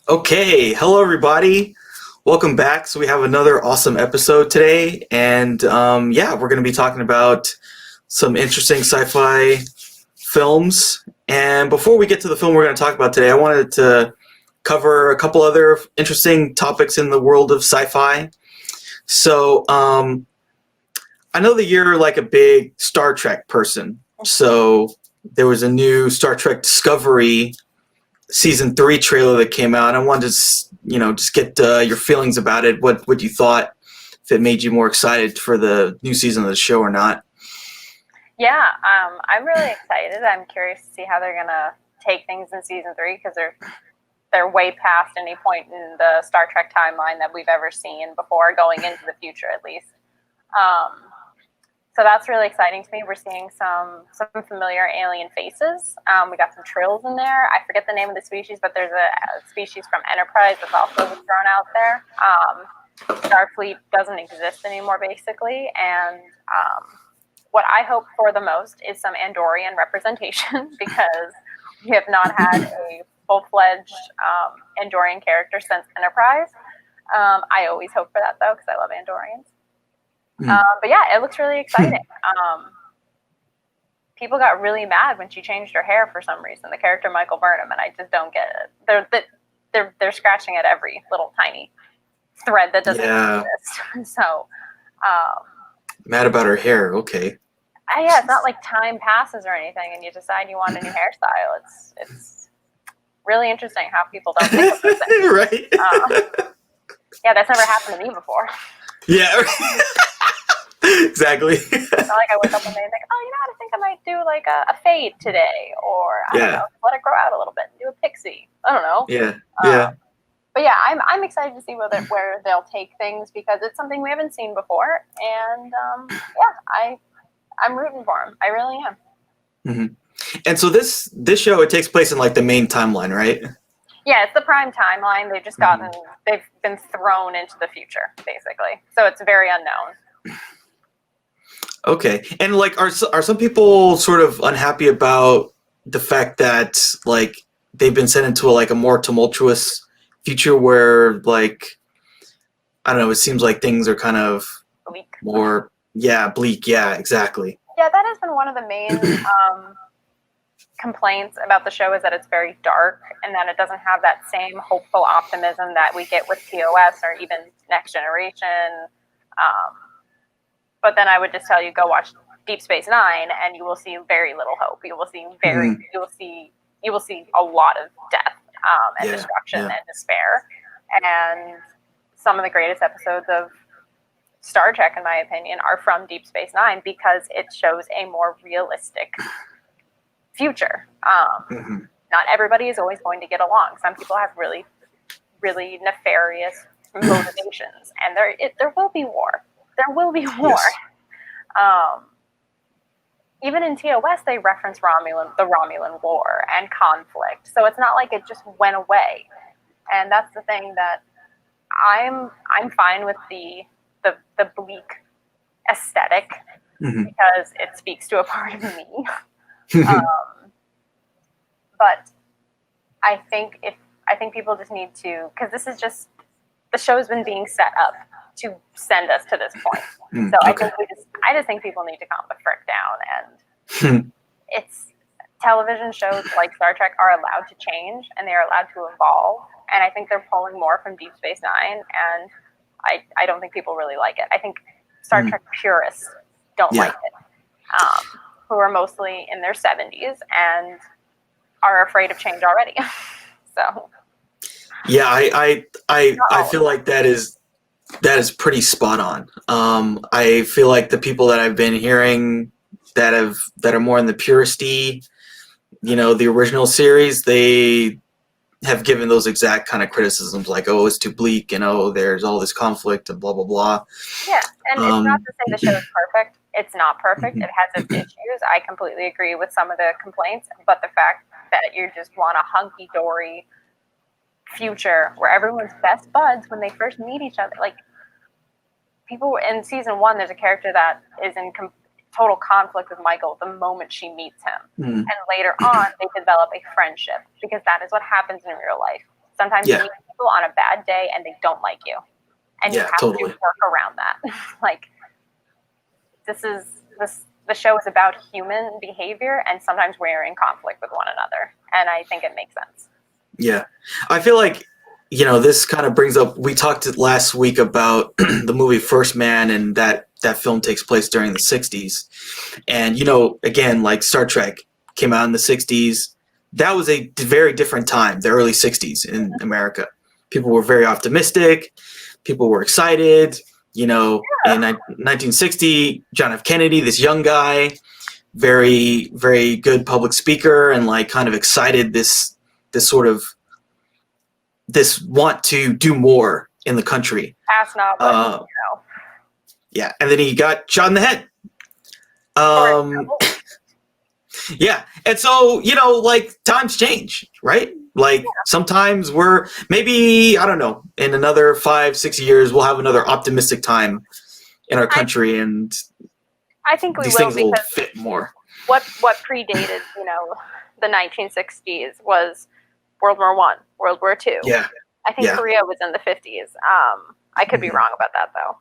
Okay, hello everybody. Welcome back. So we have another awesome episode today, and we're going to be talking about some interesting sci-fi films. And before we get to the film we're going to talk about today, I wanted to cover a couple other interesting topics in the world of sci-fi. So I know that you're like a big Star Trek person. So there was a new Star Trek Discovery season 3 trailer that came out. I wanted to, just get your feelings about it. What you thought, if it made you more excited for the new season of the show or not. Yeah, I'm really excited. I'm curious to see how they're gonna take things in season 3 because they're way past any point in the Star Trek timeline that we've ever seen before, going into the future at least. So that's really exciting to me. We're seeing some familiar alien faces. We got some trills in there. I forget the name of the species, but there's a species from Enterprise that's also thrown out there. Starfleet doesn't exist anymore, basically. And what I hope for the most is some Andorian representation because we have not had a full-fledged Andorian character since Enterprise. I always hope for that, though, because I love Andorians. But yeah, it looks really exciting. People got really mad when she changed her hair for some reason, the character Michael Burnham, and I just don't get it. They're scratching at every little tiny thread that doesn't exist. So mad about her hair. Okay. Yeah, it's not like time passes or anything, and you decide you want a new hairstyle. It's really interesting how people don't think of those things. Right. Yeah, that's never happened to me before. Yeah. Exactly. It's not like I wake up one day and think, I think I might do like a fade today, or I don't know, let it grow out a little bit and do a pixie. I don't know. Yeah. But yeah, I'm excited to see where they'll take things because it's something we haven't seen before, and I'm rooting for them. I really am. Mm-hmm. And so this show, it takes place in like the main timeline, right? Yeah, it's the prime timeline. They've just they've been thrown into the future, basically. So it's very unknown. Okay. And like, are some people sort of unhappy about the fact that like they've been sent into a more tumultuous future where like, I don't know, it seems like things are kind of bleak. Bleak. Yeah, exactly. Yeah, that has been one of the main complaints about the show is that it's very dark and that it doesn't have that same hopeful optimism that we get with TOS or even Next Generation. But then I would just tell you, go watch Deep Space Nine, and you will see very little hope. You will see you will see a lot of death and destruction and despair. And some of the greatest episodes of Star Trek, in my opinion, are from Deep Space Nine because it shows a more realistic future. Not everybody is always going to get along. Some people have really, really nefarious motivations, and there will be war. There will be war. Yes. Even in TOS, they reference the Romulan War and conflict. So it's not like it just went away. And that's the thing that I'm fine with the bleak aesthetic because it speaks to a part of me. But I think people just need to, because this is just, the show's been being set up to send us to this point. So okay. I just think people need to calm the frick down, and it's television shows like Star Trek are allowed to change and they are allowed to evolve, and I think they're pulling more from Deep Space Nine, and I don't think people really like it. I think Star Trek purists don't like it, who are mostly in their 70s and are afraid of change already. So yeah, I feel like that is pretty spot on. I feel like the people that I've been hearing that are more in the puristy, the original series, they have given those exact kind of criticisms, like, oh, it's too bleak, and oh, there's all this conflict and blah blah blah. Yeah, and it's not to say the show is perfect. It's not perfect. It has its issues. I completely agree with some of the complaints, but the fact that you just want a hunky-dory future where everyone's best buds when they first meet each other. Like, people in season 1, there's a character that is in total conflict with Michael the moment she meets him. And later on, they develop a friendship because that is what happens in real life. Sometimes you meet people on a bad day and they don't like you, and you have to work around that. Like, the show is about human behavior, and sometimes we're in conflict with one another, and I think it makes sense. Yeah, I feel like, this kind of brings up, we talked last week about the movie First Man, and that film takes place during the 60s. And, again, like Star Trek came out in the 60s. That was a very different time, the early 60s in America. People were very optimistic. People were excited. In 1960, John F. Kennedy, this young guy, very, very good public speaker, and like kind of excited this want to do more in the country. That's not what, Yeah, and then he got shot in the head. Yeah, and so, like, times change, right? Like, sometimes we're, maybe, I don't know, in another 5-6 years, we'll have another optimistic time in our country, and I think these things will fit more. What predated, the 1960s was World War I, World War II. Yeah. I think Korea was in the 50s. I could be wrong about that, though.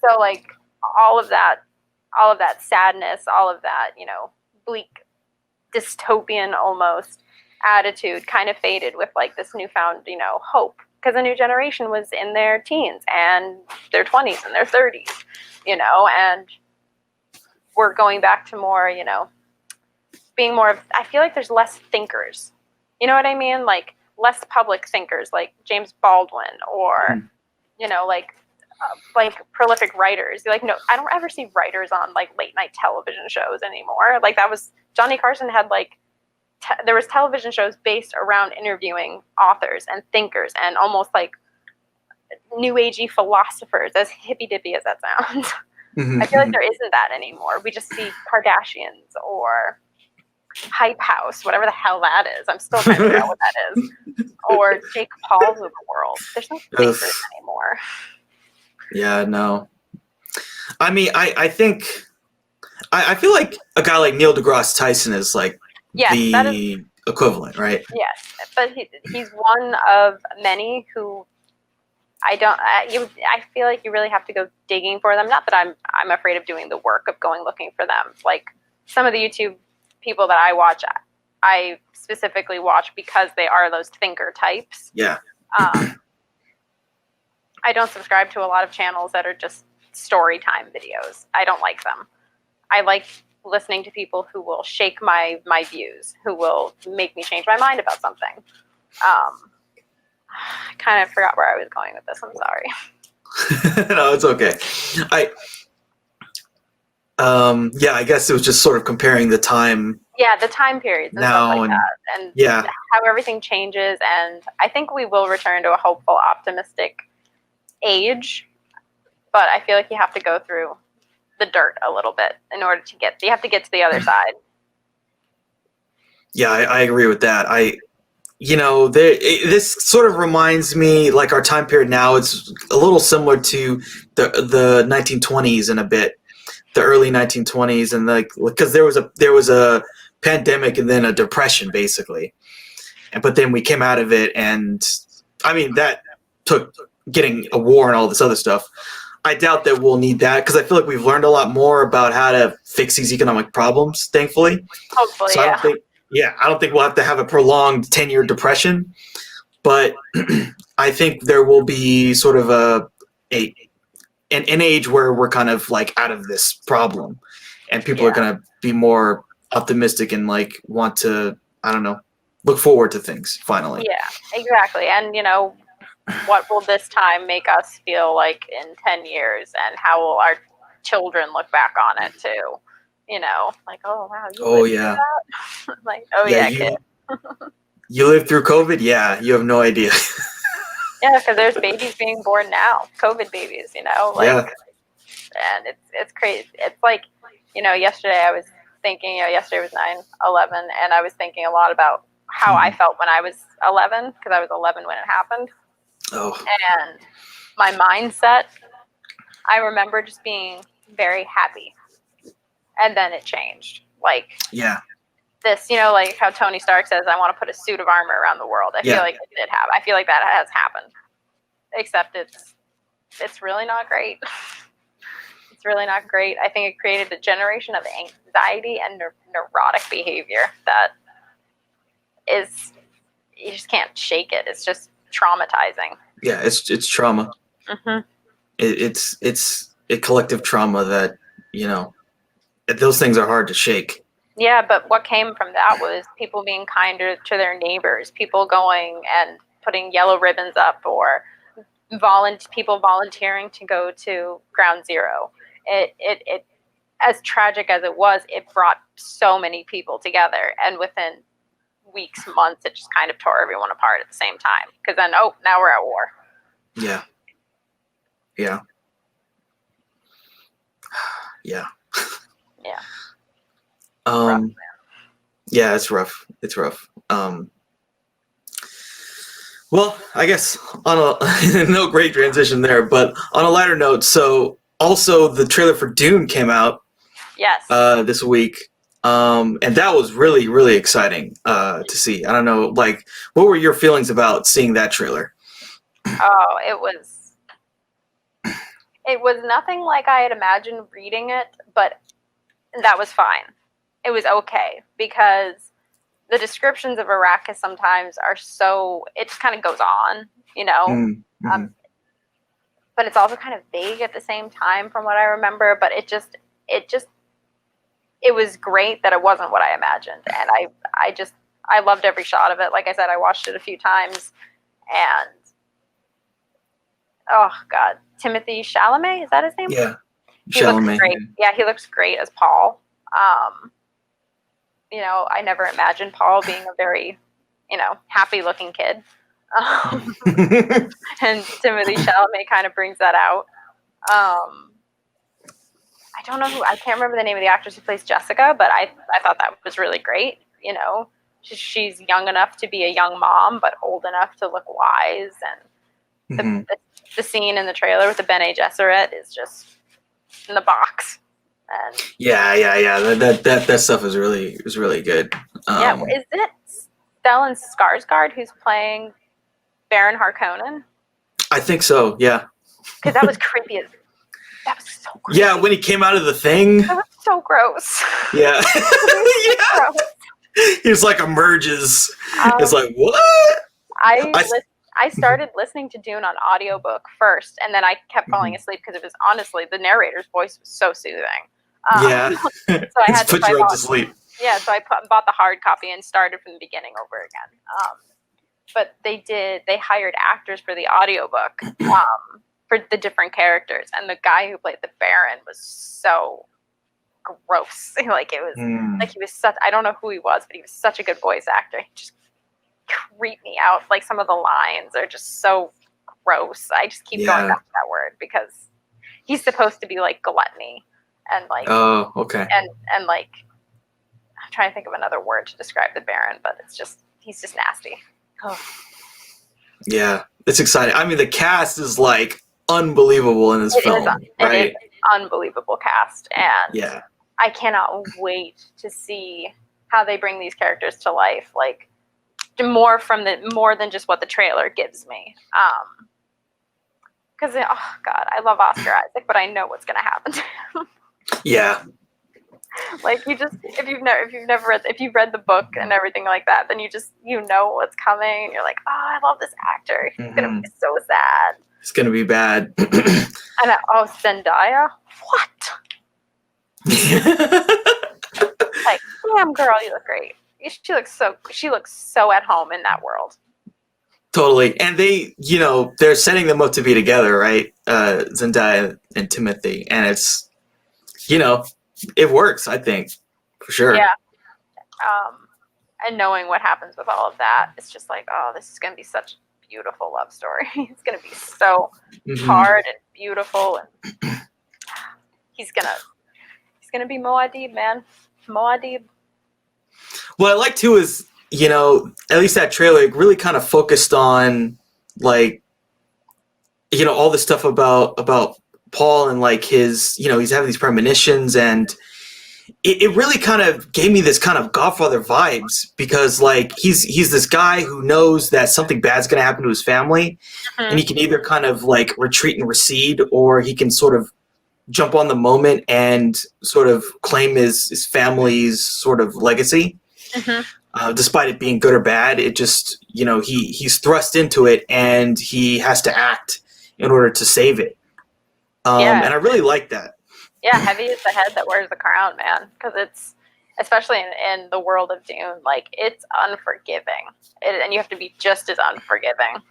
So, like, all of that sadness, all of that, bleak, dystopian almost attitude kind of faded with, like, this newfound, hope. Because a new generation was in their teens and their 20s and their 30s, and we're going back to more, being more of, I feel like there's less thinkers. You know what I mean? Like, less public thinkers, like James Baldwin, or, like prolific writers. Like, no, I don't ever see writers on like late night television shows anymore. Like, that was, Johnny Carson had like, there was television shows based around interviewing authors and thinkers and almost like new agey philosophers, as hippy dippy as that sounds. I feel like there isn't that anymore. We just see Kardashians or Hype House, whatever the hell that is. I'm still trying to figure out what that is. Or Jake Paul's of the world. There's no thinkers anymore. Yeah, no. I mean, I think, I feel like a guy like Neil deGrasse Tyson is like the equivalent, right? Yes, but he's one of many who I feel like you really have to go digging for them. Not that I'm afraid of doing the work of going looking for them. Like, some of the YouTube people that I watch, I specifically watch because they are those thinker types. Yeah. I don't subscribe to a lot of channels that are just story time videos. I don't like them. I like listening to people who will shake my views, who will make me change my mind about something. I kind of forgot where I was going with this. I'm sorry. No, it's okay. I guess it was just sort of comparing the time. Yeah, the time periods and stuff like that. And how everything changes. And I think we will return to a hopeful, optimistic age. But I feel like you have to go through the dirt a little bit in order to you have to get to the other side. Yeah, I agree with that. This sort of reminds me, like, our time period now, it's a little similar to the 1920s in a bit, the early 1920s, and like, because there was a pandemic and then a depression basically, but then we came out of it, and I mean that took getting a war and all this other stuff. I doubt that we'll need that, because I feel like we've learned a lot more about how to fix these economic problems, thankfully. Hopefully, so I don't think we'll have to have a prolonged 10-year depression, but I think there will be sort of an age where we're kind of like out of this problem, and people are going to be more optimistic and like want to, I don't know, look forward to things finally. Yeah, exactly. And what will this time make us feel like in 10 years, and how will our children look back on it too? Like, oh wow, you lived through that? Like, oh yeah, kid. You lived through COVID? Yeah, you have no idea. Yeah, because there's babies being born now, COVID babies, and it's crazy. It's like, yesterday I was thinking, yesterday was 9/11, and I was thinking a lot about how I felt when I was 11, because I was 11 when it happened. Oh. And my mindset, I remember just being very happy. And then it changed. Like, yeah. this, like how Tony Stark says, I want to put a suit of armor around the world. I feel like it did happen. I feel like that has happened. Except it's really not great. It's really not great. I think it created a generation of anxiety and neurotic behavior that is, you just can't shake it. It's just traumatizing. Yeah, it's trauma. Mm-hmm. It's a collective trauma that, those things are hard to shake. Yeah, but what came from that was people being kinder to their neighbors, people going and putting yellow ribbons up, or people volunteering to go to Ground Zero. It as tragic as it was, it brought so many people together, and within weeks, months, it just kind of tore everyone apart at the same time. Because then, now we're at war. Yeah. Yeah. Yeah. Yeah. Rough, yeah, it's rough. It's rough. Well, I guess on a no great transition there, but on a lighter note, so also the trailer for Dune came out. Yes. This week. And that was really, really exciting to see. I don't know, like, what were your feelings about seeing that trailer? Oh, it was nothing like I had imagined reading it, but that was fine. It was okay, because the descriptions of Arrakis sometimes are so, it just kind of goes on, Mm-hmm. But it's also kind of vague at the same time from what I remember, but it was great that it wasn't what I imagined. And I loved every shot of it. Like I said, I watched it a few times, and oh God, Timothée Chalamet, is that his name? Yeah. He looks great. Yeah, he looks great as Paul. I never imagined Paul being a very, happy looking kid. And Timothée Chalamet kind of brings that out. I don't know I can't remember the name of the actress who plays Jessica, but I thought that was really great. She's young enough to be a young mom, but old enough to look wise. And the scene in the trailer with the Bene Gesserit is just in the box. And yeah. That stuff is really good. Is it Stellan Skarsgård who's playing Baron Harkonnen? I think so. Yeah. Because that was creepy. That was so creepy. Yeah, when he came out of the thing. That was so gross. Yeah. Yeah. Gross. He just like emerges. It's like, what? I started listening to Dune on audiobook first, and then I kept falling asleep because it was, honestly, the narrator's voice was so soothing. Yeah. So I had to put you right to sleep. Yeah, so I bought the hard copy and started from the beginning over again. But they hired actors for the audiobook for the different characters, and the guy who played the Baron was so gross. Like, it was like, he was such, I don't know who he was, but he was such a good voice actor. He just creeped me out. Like, some of the lines are just so gross. I just keep going back to that word because he's supposed to be like gluttony and like, oh, okay, and like, I'm trying to think of another word to describe the Baron, but he's just nasty. Oh. Yeah, it's exciting. I mean, the cast is like unbelievable in this film, right? It is an unbelievable cast, and yeah, I cannot wait to see how they bring these characters to life. Like, more than just what the trailer gives me. Because oh God, I love Oscar Isaac, but I know what's going to happen to him. Yeah. Like, if you've read the book and everything like that, then you know what's coming, and you're like, oh, I love this actor. He's gonna be so sad. It's gonna be bad. And Zendaya, what? Like, damn girl, you look great. She looks so at home in that world. Totally. And they're setting them up to be together, right? Zendaya and Timothy, and it's, it works, I think, for sure. Yeah. And knowing what happens with all of that, it's just like, oh, this is going to be such a beautiful love story. It's going to be so hard and beautiful, and he's gonna be Muad'Dib, man. Muad'Dib. What I like too is, at least that trailer really kind of focused on, like, all the stuff about Paul and like his, he's having these premonitions, and it really kind of gave me this kind of Godfather vibes, because like he's this guy who knows that something bad's going to happen to his family, and he can either kind of like retreat and recede, or he can sort of jump on the moment and sort of claim his family's sort of legacy. Despite it being good or bad, it just, he's thrust into it and he has to act in order to save it. And I really like that. Yeah, heavy is the head that wears the crown, man. Because it's, especially in the world of Dune, like, it's unforgiving. And you have to be just as unforgiving.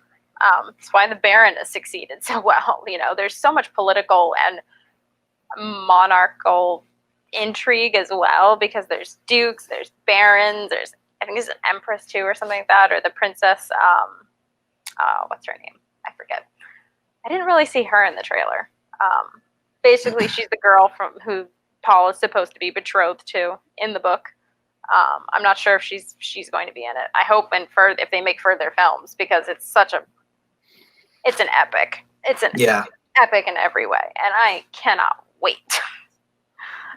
It's why the Baron has succeeded so well. There's so much political and monarchical intrigue as well, because there's dukes, there's barons, I think there's an empress too, or something like that, or the princess. What's her name? I forget. I didn't really see her in the trailer. Basically, she's the girl from who Paul is supposed to be betrothed to in the book. I'm not sure if she's going to be in it. I hope if they make further films, because it's an epic. It's an epic in every way, and I cannot wait.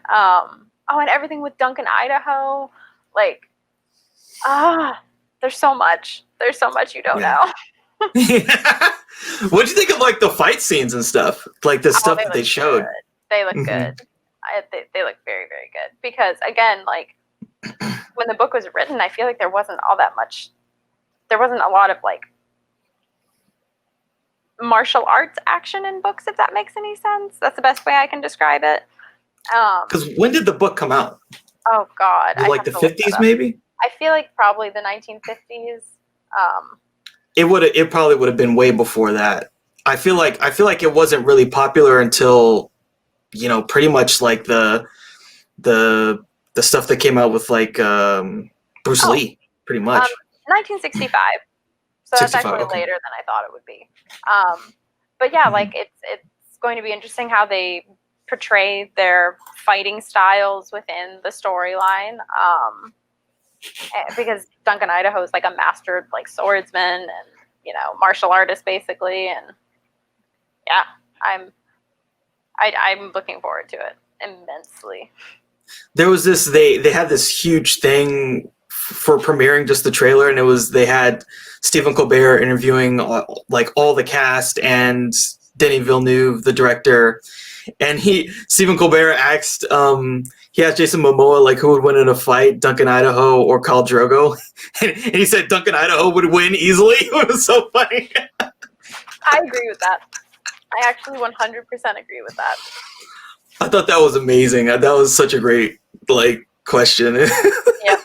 And everything with Duncan, Idaho, like, there's so much. There's so much you don't know. What'd you think of like the fight scenes and stuff? Like the stuff that they showed. Good. They look good. They look very, very good. Because again, like when the book was written, I feel like there wasn't all that much. There wasn't a lot of like martial arts action in books, if that makes any sense. That's the best way I can describe it. Because when did the book come out? Oh God, like the 50s, maybe. I feel like probably the 1950s. It probably would have been way before that. I feel like it wasn't really popular until, pretty much like the stuff that came out with like Bruce Lee, pretty much. 1965. So that's actually later than I thought it would be. But yeah, like it's going to be interesting how they portray their fighting styles within the storyline. Because Duncan Idaho is like a mastered like swordsman and martial artist basically, and yeah, I'm looking forward to it immensely. There was this they had this huge thing for premiering just the trailer, and they had Stephen Colbert interviewing like all the cast and Denis Villeneuve, the director, and Stephen Colbert asked he asked Jason Momoa like who would win in a fight, Duncan Idaho or Khal Drogo, and he said Duncan Idaho would win easily. It was so funny. I agree with that. I actually 100% agree with that. I thought that was amazing. That was such a great question. Yeah.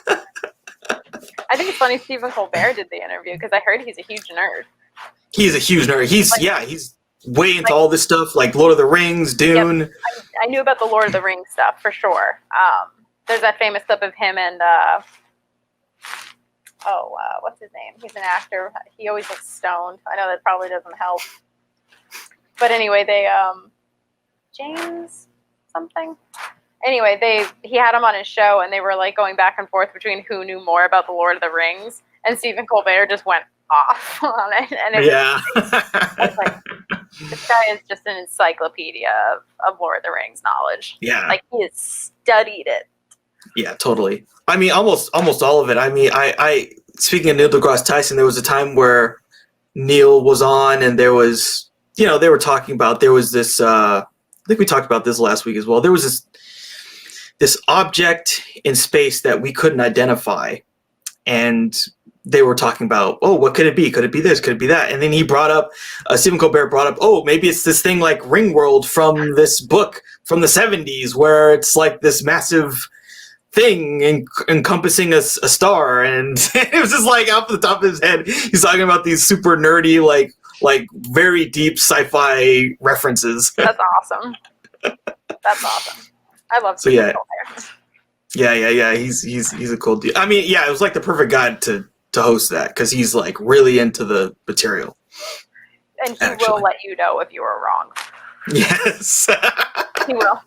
I think it's funny Stephen Colbert did the interview because I heard he's a huge nerd. He's a huge nerd. He's way into all this stuff, like Lord of the Rings, Dune. Yep. I knew about the Lord of the Rings stuff for sure. There's that famous clip of him and what's his name? He's an actor. He always looks stoned. I know that probably doesn't help. But anyway, they James something. Anyway, he had him on his show, and they were like going back and forth between who knew more about the Lord of the Rings, and Stephen Colbert just went off on it, and it was like, this guy is just an encyclopedia of Lord of the Rings knowledge. Yeah, like he has studied it. Yeah, totally. I mean, almost all of it. I mean, I speaking of Neil deGrasse Tyson, there was a time where Neil was on, and there was, they were talking about, there was this. I think we talked about this last week as well. There was this object in space that we couldn't identify, and they were talking about, what could it be? Could it be this? Could it be that? And then Stephen Colbert brought up, maybe it's this thing like Ringworld from this book from the 70s, where it's like this massive thing encompassing a star. And it was just like off the top of his head, he's talking about these super nerdy, like very deep sci-fi references. That's awesome. That's awesome. I love Stephen Colbert. Yeah. He's a cool dude. I mean, yeah, it was like the perfect guy to host that, because he's like really into the material. And he will let you know if you are wrong. Yes. He will.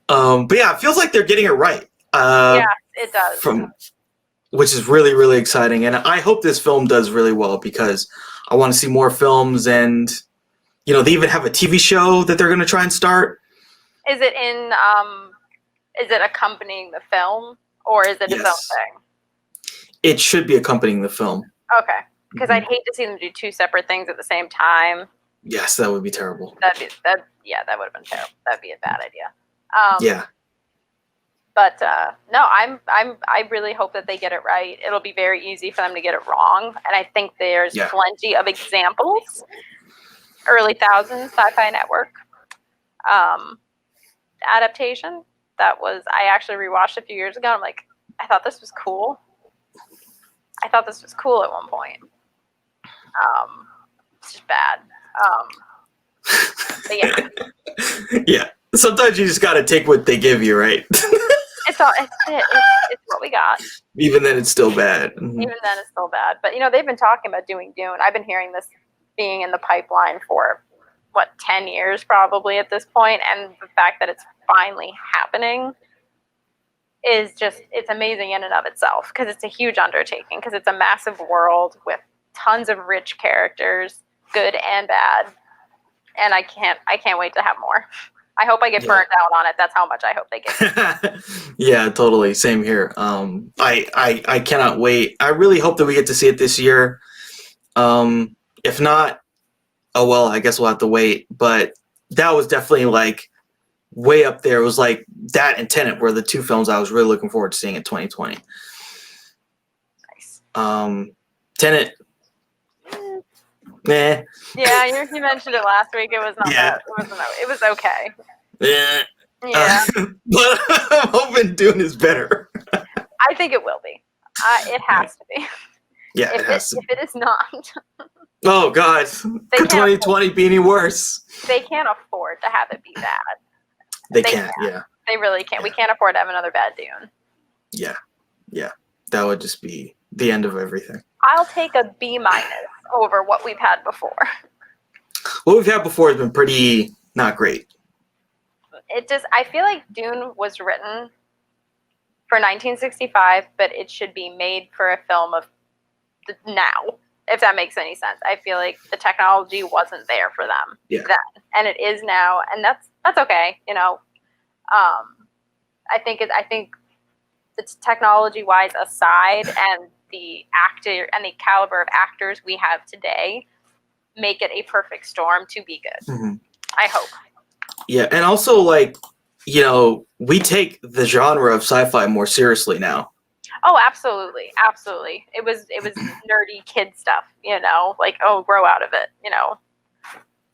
But yeah, it feels like they're getting it right. Yeah, it does. Which is really, really exciting. And I hope this film does really well, because I want to see more films, and they even have a TV show that they're going to try and start. Is it in? Is it accompanying the film, or is it its own Yes. thing? It should be accompanying the film. Okay, because I'd hate to see them do two separate things at the same time. Yes, that would be terrible. That would have been terrible. That'd be a bad idea. Yeah. But no, I really hope that they get it right. It'll be very easy for them to get it wrong, and I think there's plenty of examples. Early thousands Sci-Fi Network adaptation that was I actually rewatched a few years ago. I'm like, I thought this was cool. I thought this was cool at one point. It's just bad. But yeah. Yeah. Sometimes you just got to take what they give you, right? It's what we got. Even then, it's still bad. Even then, it's still bad. But they've been talking about doing Dune. I've been hearing this being in the pipeline for 10 years probably at this point, and the fact that it's finally happening is just, it's amazing in and of itself, because it's a huge undertaking, because it's a massive world with tons of rich characters, good and bad, and I can't wait to have more. I hope I get burnt out on it. That's how much I hope they get. Yeah, totally. Same here. I cannot wait. I really hope that we get to see it this year. If not, oh well, I guess we'll have to wait. But that was definitely like way up there. It was like that and Tenet were the two films I was really looking forward to seeing in 2020. Nice. Tenet. Nah. Yeah, you mentioned it last week. It was not. Yeah. It was okay. Yeah. Yeah. But I'm hoping Dune is better. I think it will be. It has to be. Yeah, it has to. If it is not. Oh God! Could 2020 be any worse? They can't afford to have it be bad. They can't. Yeah. They really can't. We can't afford to have another bad Dune. Yeah. Yeah. That would just be the end of everything. I'll take a B- over what we've had before. What we've had before has been pretty not great. I feel like Dune was written for 1965, but it should be made for a film of now, if that makes any sense. I feel like the technology wasn't there for them then, and it is now, and that's okay. I think it's technology-wise aside, and the actor and the caliber of actors we have today make it a perfect storm to be good. Mm-hmm. I hope. Yeah, and also we take the genre of sci-fi more seriously now. Oh, absolutely, absolutely. It was nerdy kid stuff, like, oh, grow out of it,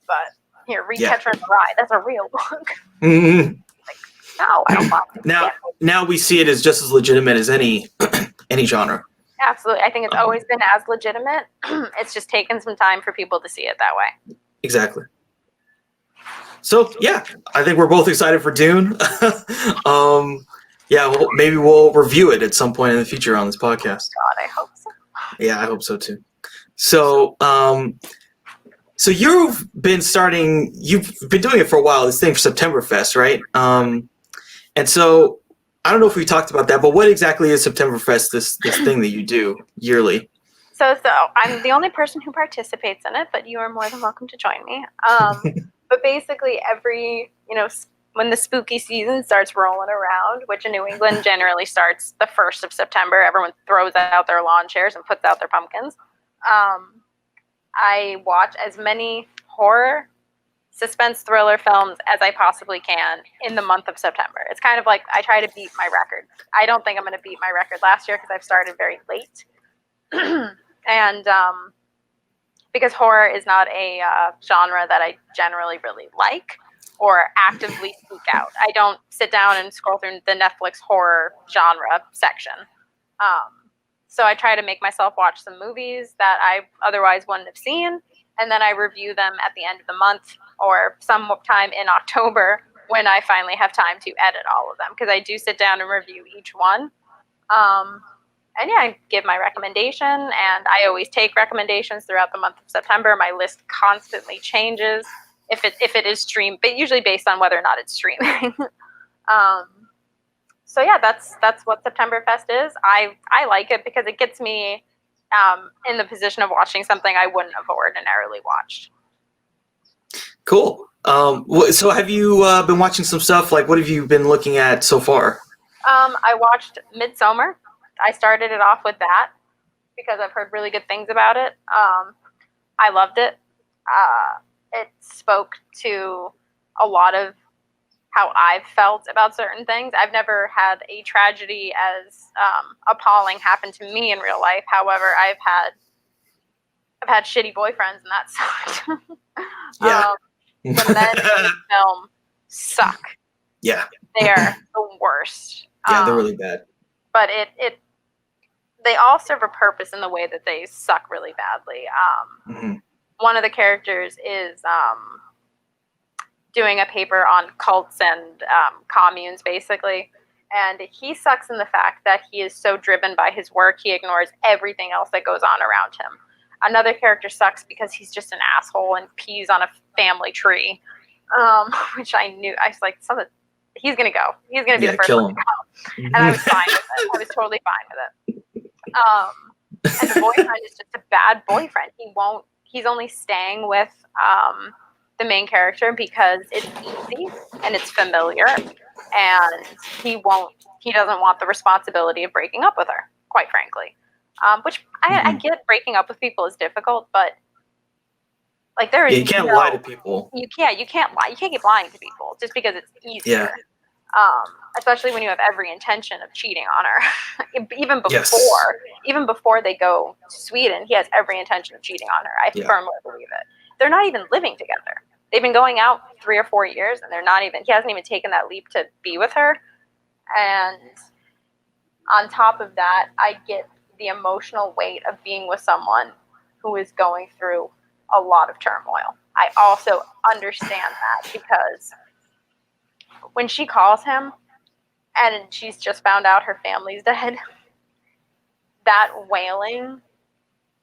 But here, read Catcher in the Rye. That's a real book. Mm-hmm. Like, no, I don't want it. Now we see it as just as legitimate as any genre. Absolutely. I think it's always been as legitimate. It's just taken some time for people to see it that way. Exactly. So, yeah, I think we're both excited for Dune. Maybe we'll review it at some point in the future on this podcast. God, I hope so. Yeah, I hope so too. So, so you've been doing it for a while, this thing for Septemberfest, right? And so I don't know if we talked about that, but what exactly is Septemberfest, this thing that you do yearly? So I'm the only person who participates in it, but you are more than welcome to join me. But basically when the spooky season starts rolling around, which in New England generally starts the 1st of September, everyone throws out their lawn chairs and puts out their pumpkins. I watch as many horror, suspense thriller films as I possibly can in the month of September. It's kind of like I try to beat my record. I don't think I'm going to beat my record last year because I've started very late. And because horror is not a genre that I generally really like or actively seek out. I don't sit down and scroll through the Netflix horror genre section. So I try to make myself watch some movies that I otherwise wouldn't have seen, and then I review them at the end of the month or sometime in October when I finally have time to edit all of them, because I do sit down and review each one. And I give my recommendation, and I always take recommendations throughout the month of September. My list constantly changes if it is streamed, but usually based on whether or not it's streaming. So yeah, that's what Septemberfest is. I like it because it gets me in the position of watching something I wouldn't have ordinarily watched. Cool. So have you been watching some stuff? Like, what have you been looking at so far? I watched Midsummer. I started it off with that because I've heard really good things about it. I loved it. It spoke to a lot of how I've felt about certain things. I've never had a tragedy as appalling happen to me in real life. However, I've had shitty boyfriends, and that sucked. Yeah. The men in this film suck. Yeah. They're the worst. Yeah, they're really bad. But they all serve a purpose in the way that they suck really badly. One of the characters is doing a paper on cults and communes, basically. And he sucks in the fact that he is so driven by his work, he ignores everything else that goes on around him. Another character sucks because he's just an asshole and pees on a family tree, which I knew. I was like, he's going to go. He's going to be the first one to go. And I was fine with it. I was totally fine with it. And the boyfriend is just a bad boyfriend. He's only staying with the main character because it's easy and it's familiar, and he doesn't want the responsibility of breaking up with her, quite frankly. Which I get, breaking up with people is difficult, but like there is you can't lie to people. You can't lie. You can't keep lying to people just because it's easier. Yeah. Especially when you have every intention of cheating on her. Even before they go to Sweden, he has every intention of cheating on her. I firmly believe it. They're not even living together. They've been going out 3 or 4 years, and he hasn't even taken that leap to be with her. And on top of that, I get the emotional weight of being with someone who is going through a lot of turmoil. I also understand that because when she calls him and she's just found out her family's dead, that wailing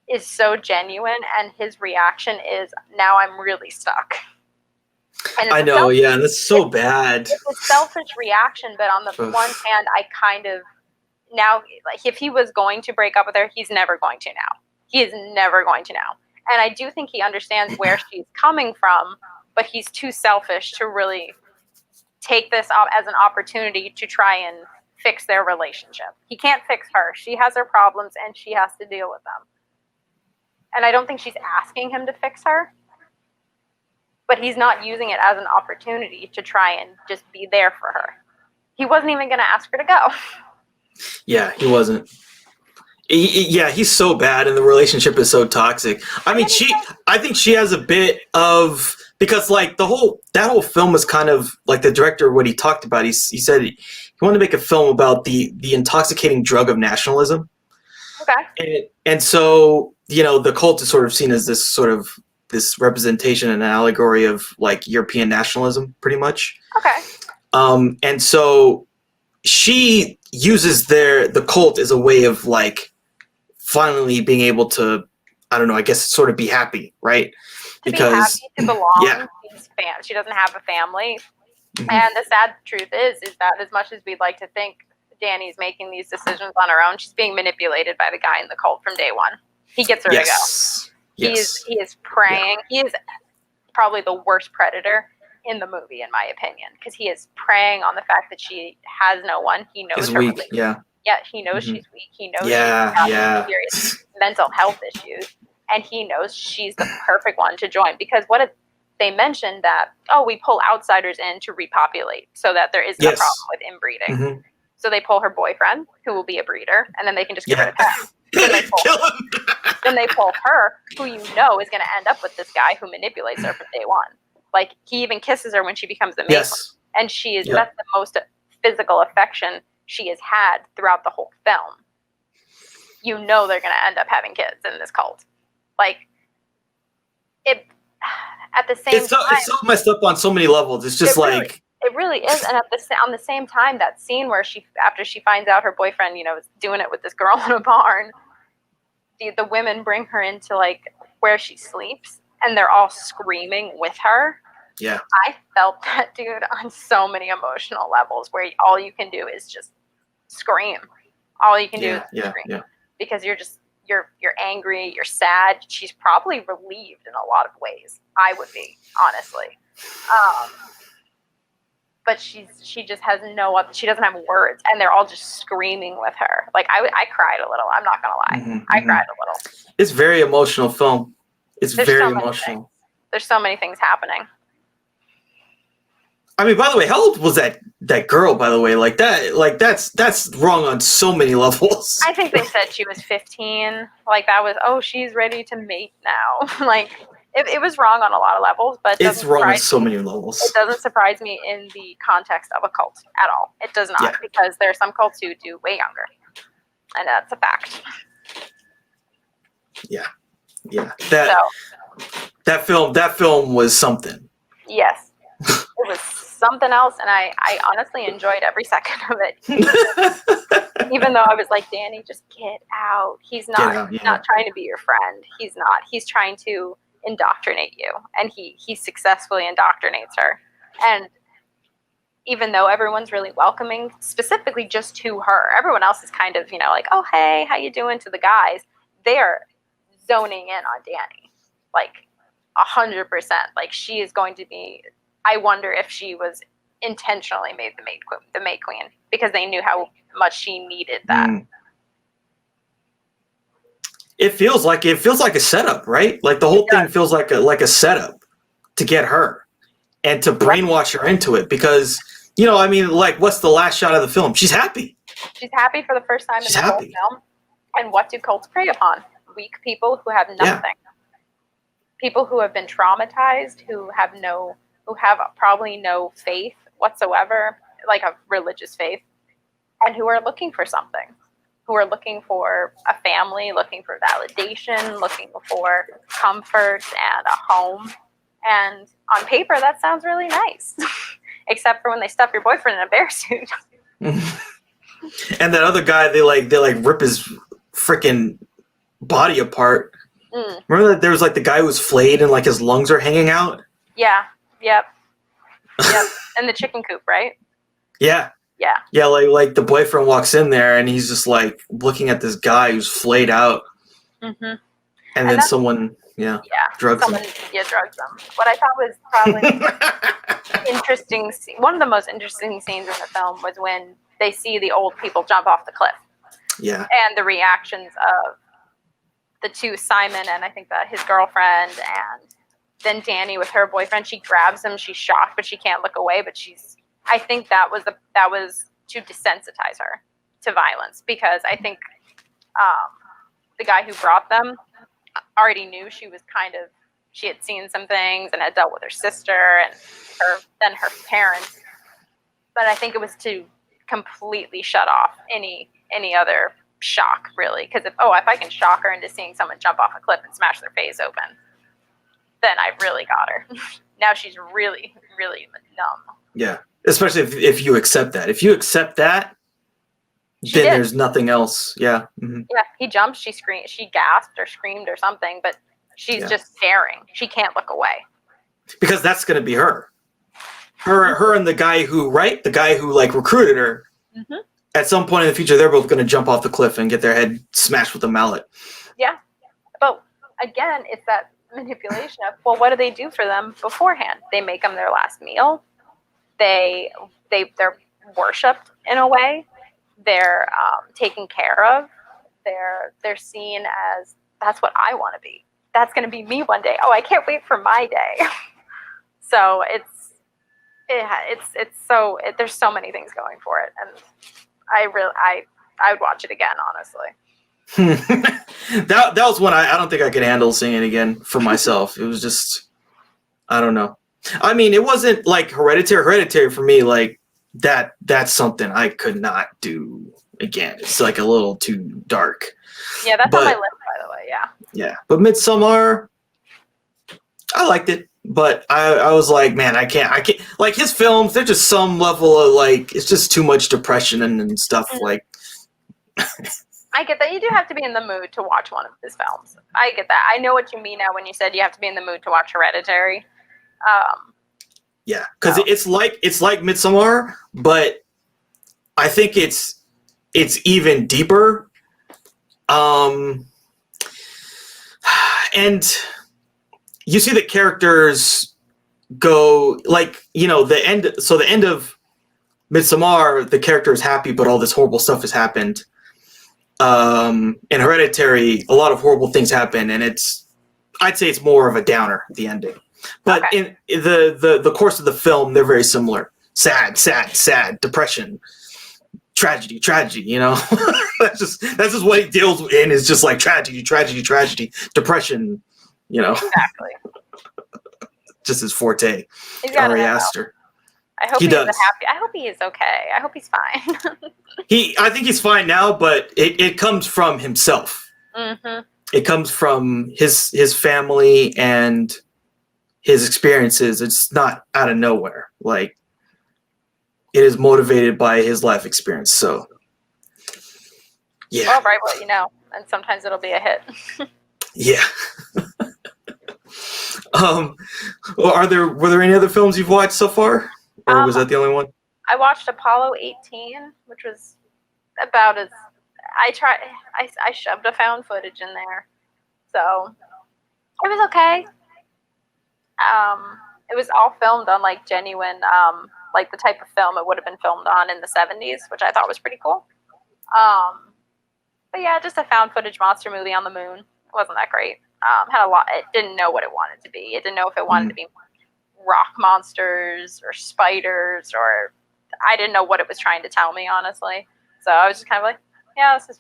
is so genuine, and his reaction is, now I'm really stuck. And I know, yeah, that's so bad. It's a selfish reaction, but on the one hand, I kind of, now, like, if he was going to break up with her, he's never going to now. He is never going to now. And I do think he understands where she's coming from, but he's too selfish to really take this as an opportunity to try and fix their relationship. He can't fix her. She has her problems, and she has to deal with them. And I don't think she's asking him to fix her, but he's not using it as an opportunity to try and just be there for her. He wasn't even going to ask her to go. Yeah, he wasn't. He's so bad, and the relationship is so toxic. I mean, I think she has a bit of, because like that whole film was kind of like, the director, what he talked about, he said he wanted to make a film about the intoxicating drug of nationalism. Okay. And so, the cult is sort of seen as this representation and an allegory of like European nationalism, pretty much. Okay. And so she uses the cult as a way of like finally being able to, I don't know, I guess sort of be happy, right? To be happy, to belong. Yeah. She doesn't have a family. Mm-hmm. And the sad truth is that as much as we'd like to think Danny's making these decisions on her own, she's being manipulated by the guy in the cult from day one. He gets her to go. Yes. He is preying. Yeah. He is probably the worst predator in the movie, in my opinion, because he is preying on the fact that she has no one. He knows her. Weak. Yeah. Yeah, he knows she's weak. He knows she's got serious mental health issues, and he knows she's the perfect one to join. Because they mentioned that, we pull outsiders in to repopulate so that there isn't a problem with inbreeding. Mm-hmm. So they pull her boyfriend, who will be a breeder, and then they can just get rid of him. Then they pull her, who is going to end up with this guy who manipulates her from day one. Like, he even kisses her when she becomes the maid. And she is that's the most physical affection she has had throughout the whole film. They're going to end up having kids in this cult. Like, it, at the same time, it's so messed up on so many levels. It's just it really is. And on the same time, that scene where after she finds out her boyfriend, is doing it with this girl in a barn, the women bring her into like where she sleeps, and they're all screaming with her. Yeah. I felt that, dude, on so many emotional levels, where all you can do is just scream. All you can do is scream. Yeah. Because you're angry, you're sad. She's probably relieved in a lot of ways. I would be, honestly. Um, but she just has she doesn't have words, and they're all just screaming with her. Like I cried a little. I'm not gonna lie, I cried a little. It's a very emotional film. There's very emotional. There's so many things happening. I mean, by the way, how old was that girl? By the way, that's wrong on so many levels. I think they said she was 15. Like that was she's ready to mate now. Like it was wrong on a lot of levels, but it's wrong on so many levels. It doesn't surprise me in the context of a cult at all. It does not, because there are some cults who do way younger, and that's a fact. Yeah. That film was something. Yes, it was something else, and I honestly enjoyed every second of it. Even though I was like, Danny, just get out. He's not trying to be your friend. He's not. He's trying to indoctrinate you, and he successfully indoctrinates her. And even though everyone's really welcoming, specifically just to her, everyone else is kind of, like, oh, hey, how you doing, to the guys. They are zoning in on Danny, like 100%. Like, she is going to be, I wonder if she was intentionally made the maid queen, because they knew how much she needed that. It feels like a setup, right? Like the whole thing feels like a setup to get her and to brainwash her into it, because I mean, like, what's the last shot of the film? She's happy. She's happy for the first time in the whole film. And what do cults prey upon? Weak people who have nothing. Yeah. People who have been traumatized, who have probably no faith whatsoever, like a religious faith, and who are looking for something. Who are looking for a family, looking for validation, looking for comfort and a home. And on paper, that sounds really nice. Except for when they stuff your boyfriend in a bear suit. And that other guy, they rip his freaking body apart. Remember that there was like the guy who was flayed and like his lungs are hanging out? Yeah. Yep. In the chicken coop, right? Yeah. Yeah. Yeah, like the boyfriend walks in there and he's just like looking at this guy who's flayed out. Mm-hmm. And then someone, drugs him. Drugs him. What I thought was probably interesting, one of the most interesting scenes in the film was when they see the old people jump off the cliff. Yeah. And the reactions of the two, Simon and I think that his girlfriend, and then Danny with her boyfriend. She grabs him. She's shocked, but she can't look away. But I think that was to desensitize her to violence, because I think the guy who brought them already knew she had seen some things and had dealt with her sister and her parents. But I think it was to completely shut off any other shock, really, because if I can shock her into seeing someone jump off a cliff and smash their face open, then I really got her. Now she's really, really numb. Yeah, especially if you accept that. If you accept that, then there's nothing else. Yeah. Mm-hmm. Yeah, he jumped. She screamed. She gasped or screamed or something, but she's just staring. She can't look away. Because that's going to be her. Her and the guy who like recruited her. Mm-hmm. At some point in the future, they're both going to jump off the cliff and get their head smashed with a mallet. Yeah, but again, it's that manipulation of, well, what do they do for them beforehand? They make them their last meal. They're worshipped in a way. They're taken care of. They're seen as, that's what I want to be. That's going to be me one day. Oh, I can't wait for my day. So there's so many things going for it, and I would watch it again, honestly. that was one I don't think I could handle seeing it again for myself. It was just, I don't know. I mean, it wasn't like Hereditary. Hereditary for me, like that's something I could not do again. It's like a little too dark. Yeah, that's on my list, by the way. Yeah. Yeah, but Midsommar, I liked it, but I was like, man, I can't. Like his films, they're just some level of like, it's just too much depression and stuff. Mm-hmm. Like, I get that. You do have to be in the mood to watch one of his films. I get that. I know what you mean now when you said you have to be in the mood to watch Hereditary. Yeah, because it's like Midsommar, but I think it's even deeper. And you see the characters go like, the end. So the end of Midsommar, the character is happy, but all this horrible stuff has happened. In Hereditary, a lot of horrible things happen, and I'd say it's more of a downer, the ending. But Okay. in the course of the film, they're very similar. Sad, sad, sad, depression, tragedy, tragedy. That's just what he deals in, is just like tragedy, tragedy, tragedy, depression. Exactly. Just his forte. He's got Ari it. Aster. I hope He he's does. happy. I hope he is okay. I hope he's fine. I think he's fine now, but it comes from himself. Mm-hmm. It comes from his family and his experiences. It's not out of nowhere. Like, it is motivated by his life experience. So, yeah. Well, right, and sometimes it'll be a hit. Yeah. Were there any other films you've watched so far, or was that the only one? I watched Apollo 18, which was about as I shoved a found footage in there, so it was okay. It was all filmed on like genuine, like the type of film it would have been filmed on in the 70s, which I thought was pretty cool. But yeah, just a found footage monster movie on the moon. It wasn't that great. Had a lot. It didn't know what it wanted to be. It didn't know if it wanted to be rock monsters or spiders, or I didn't know what it was trying to tell me, honestly. So I was just kind of like, yeah, this is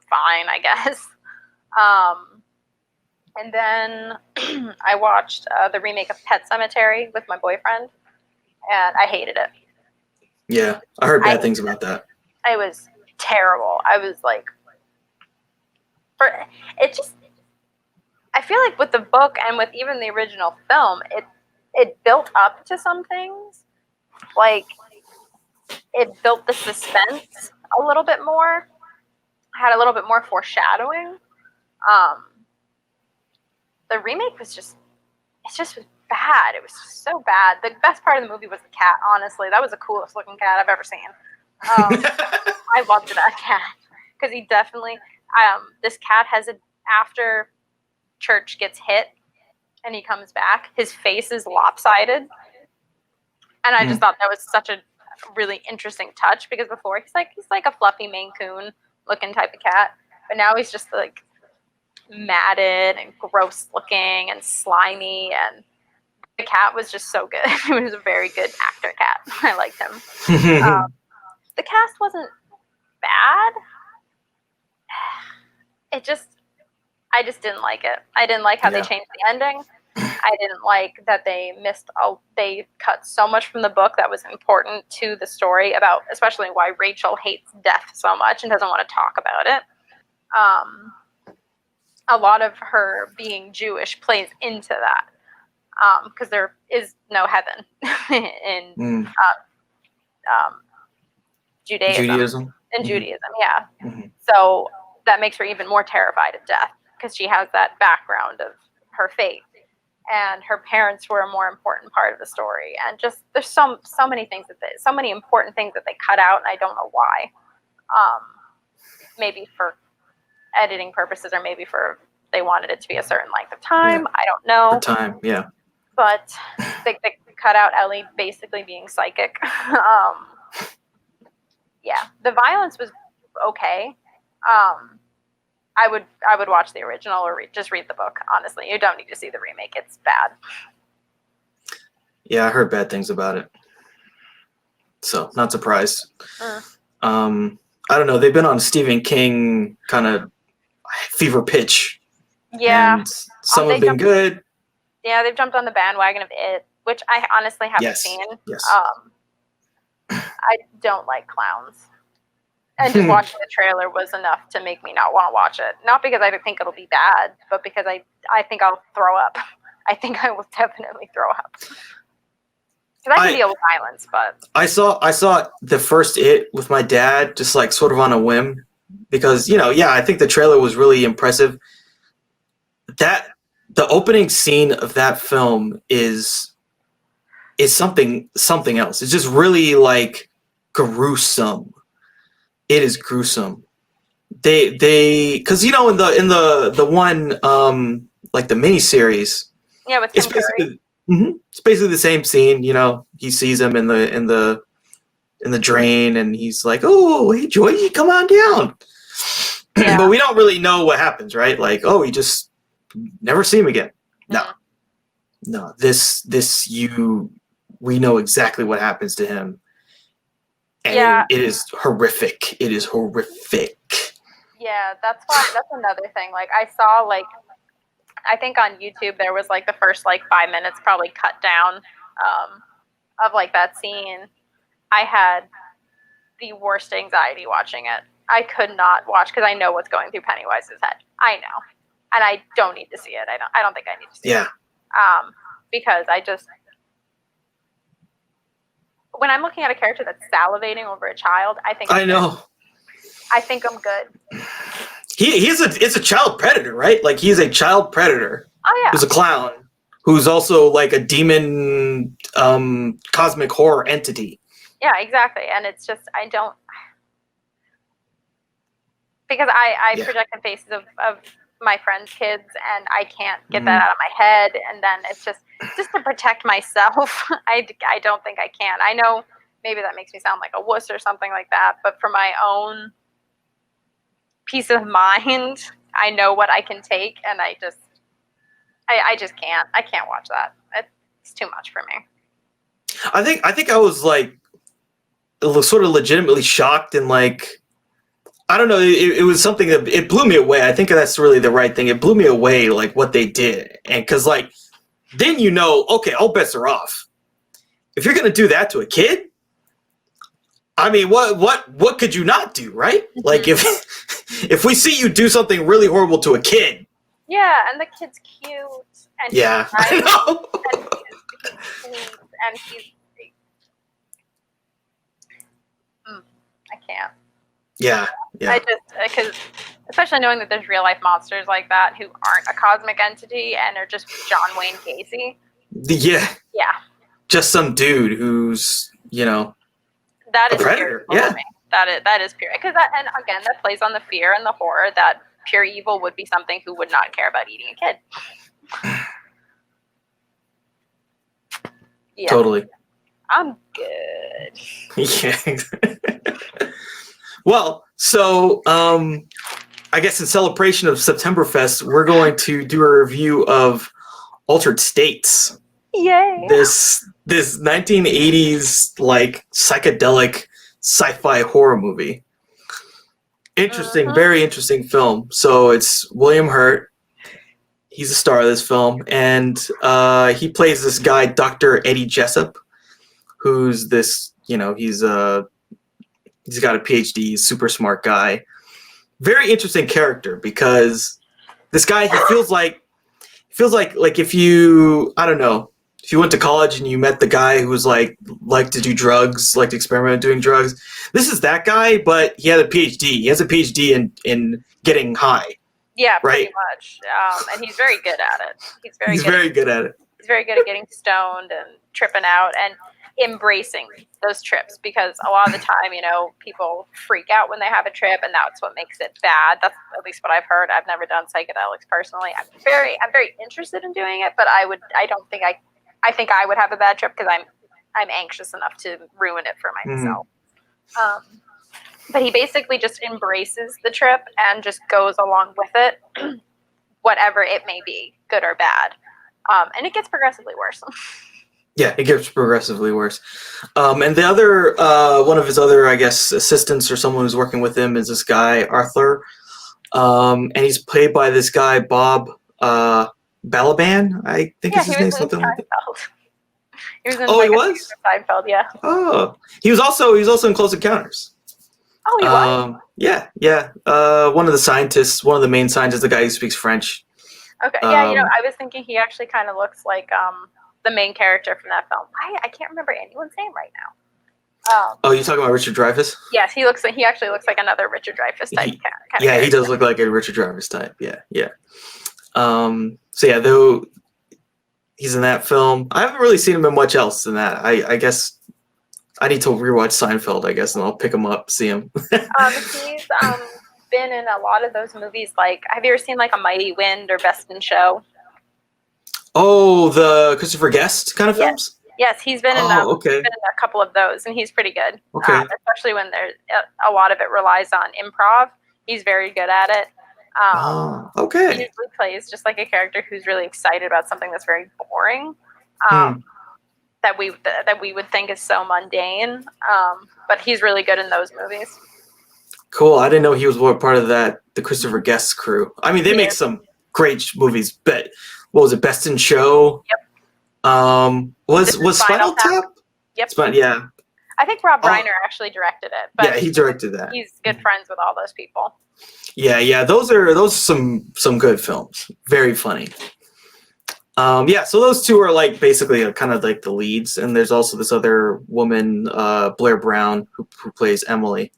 fine, I guess. And then I watched the remake of Pet Sematary with my boyfriend, and I hated it. Yeah, I heard bad things about that. It was terrible. I was like, I feel like with the book and with even the original film, it built up to some things. Like, it built the suspense a little bit more, had a little bit more foreshadowing. The remake was just bad. It was just so bad. The best part of the movie was the cat, honestly. That was the coolest looking cat I've ever seen. I loved that cat because he definitely, this cat has after Church gets hit and he comes back, his face is lopsided. And I just thought that was such a really interesting touch, because before he's like a fluffy Maine Coon looking type of cat, but now he's just like matted and gross looking and slimy, and the cat was just so good. He was a very good actor cat. I liked him. The cast wasn't bad. I just didn't like it. I didn't like how they changed the ending. I didn't like that they they cut so much from the book that was important to the story, about especially why Rachel hates death so much and doesn't want to talk about it. A lot of her being Jewish plays into that, because there is no heaven in Judaism. In Judaism, yeah. Mm-hmm. So that makes her even more terrified of death, because she has that background of her faith, and her parents were a more important part of the story. And just there's so many things so many important things that they cut out, and I don't know why. Maybe for editing purposes, or maybe they wanted it to be a certain length of time. Yeah. I don't know. For time, yeah. But they cut out Ellie basically being psychic. Yeah, the violence was okay. I would watch the original or just read the book. Honestly, you don't need to see the remake. It's bad. Yeah, I heard bad things about it, so not surprised. I don't know. They've been on Stephen King kind of fever pitch. Yeah, and some have been good. Yeah, they've jumped on the bandwagon of it, which I honestly haven't seen. Yes. I don't like clowns. And just watching the trailer was enough to make me not want to watch it. Not because I think it'll be bad, but because I think I'll throw up. I think I will definitely throw up. Because I can deal with violence, but... I saw the first It with my dad, just like sort of on a whim. Because, I think the trailer was really impressive. The opening scene of that film is something else. It's just really like gruesome. It is gruesome. They because in the one like the miniseries, with Tim Curry. It's basically the same scene. You know, he sees him in the drain, and he's like, "Oh, hey, Joy, come on down." Yeah. But we don't really know what happens, right? Like, oh, he just never see him again. No. We know exactly what happens to him, and it is horrific. It is horrific. Yeah, that's another thing. Like, I saw, like, I think on YouTube there was like the first like 5 minutes probably cut down of like that scene. I had the worst anxiety watching it. I could not watch because I know what's going through Pennywise's head. I know, and I don't need to see it. I don't think I need to see it. Because when I'm looking at a character that's salivating over a child, I think I'm good. It's a child predator, right? Like, he's a child predator. Oh yeah. Who's a clown, who's also like a demon, cosmic horror entity. Yeah, exactly. And it's just, because I project the faces of my friends' kids, and I can't get that out of my head. And then it's just to protect myself. I don't think I can. I know maybe that makes me sound like a wuss or something like that, but for my own peace of mind, I know what I can take, and I just can't. I can't watch that. It's too much for me. I think I was like sort of legitimately shocked, and like, I don't know, it was something that it blew me away. I think that's really the right thing. It blew me away, like, what they did. And because, like, then you know, okay, all bets are off. If you're going to do that to a kid, I mean, what could you not do, right? Mm-hmm. Like, if we see you do something really horrible to a kid. Yeah, and the kid's cute. And yeah, I know. And he's sweet, and he's... I can't. Yeah. I just, because especially knowing that there's real life monsters like that who aren't a cosmic entity and are just John Wayne Gacy. Yeah. Just some dude who's, that is a predator. Yeah. That is pure. Because and again, that plays on the fear and the horror that pure evil would be something who would not care about eating a kid. Yeah. Totally. I'm good. Yeah. Well, so I guess in celebration of Septemberfest, we're going to do a review of Altered States. Yay! This 1980s like psychedelic sci-fi horror movie. Interesting, very interesting film. So it's William Hurt. He's the star of this film, and he plays this guy, Dr. Eddie Jessup, who's this, he's got a PhD, he's a super smart guy. Very interesting character, because this guy, he feels like if you, I don't know, if you went to college and you met the guy who was like to do drugs, like to experiment doing drugs. This is that guy, but he had a PhD. He has a PhD in getting high. Yeah, right? Pretty much. And he's very good at it. He's very good at it. He's very good at getting stoned and tripping out and embracing those trips, because a lot of the time, people freak out when they have a trip, and that's what makes it bad. That's at least what I've heard. I've never done psychedelics personally. I'm very interested in doing it, but I think I would have a bad trip because I'm anxious enough to ruin it for myself. But he basically just embraces the trip and just goes along with it, whatever it may be, good or bad. And it gets progressively worse. Yeah, it gets progressively worse. And the other, one of his other, I guess, assistants or someone who's working with him is this guy, Arthur. And he's played by this guy, Bob Balaban, I think is his name, something like that. He was in he was? Seinfeld, yeah. Oh, he was also in Close Encounters. Oh, he was? Yeah. One of the scientists, one of the main scientists, the guy who speaks French. Okay, yeah, I was thinking he actually kind of looks like the main character from that film. I can't remember anyone's name right now. Oh, you talking about Richard Dreyfuss? Yes, he actually looks like another Richard Dreyfuss type kind of Yeah, character. he does look like a Richard Dreyfuss type. Yeah. So yeah, though he's in that film, I haven't really seen him in much else than that. I guess I need to rewatch Seinfeld, I guess, and I'll pick him up, see him. He's been in a lot of those movies. Like, have you ever seen like A Mighty Wind or Best in Show? Oh, the Christopher Guest kind of Yes. films? Yes, he's been in Okay. he's been in a couple of those, and he's pretty good. Okay. Especially when there's a lot of it relies on improv. He's very good at it. He Okay. usually plays just like a character who's really excited about something that's very boring. That we would think is so mundane. But he's really good in those movies. Cool. I didn't know he was part of the Christopher Guest crew. I mean, they make some great movies. But what was it? Best in Show. Yep. Was Spinal Tap? Yep. Yeah. I think Rob Reiner actually directed it. But yeah, he directed that. He's good friends with all those people. Yeah. Those are some good films. Very funny. So those two are like basically kind of like the leads, and there's also this other woman, Blair Brown, who plays Emily.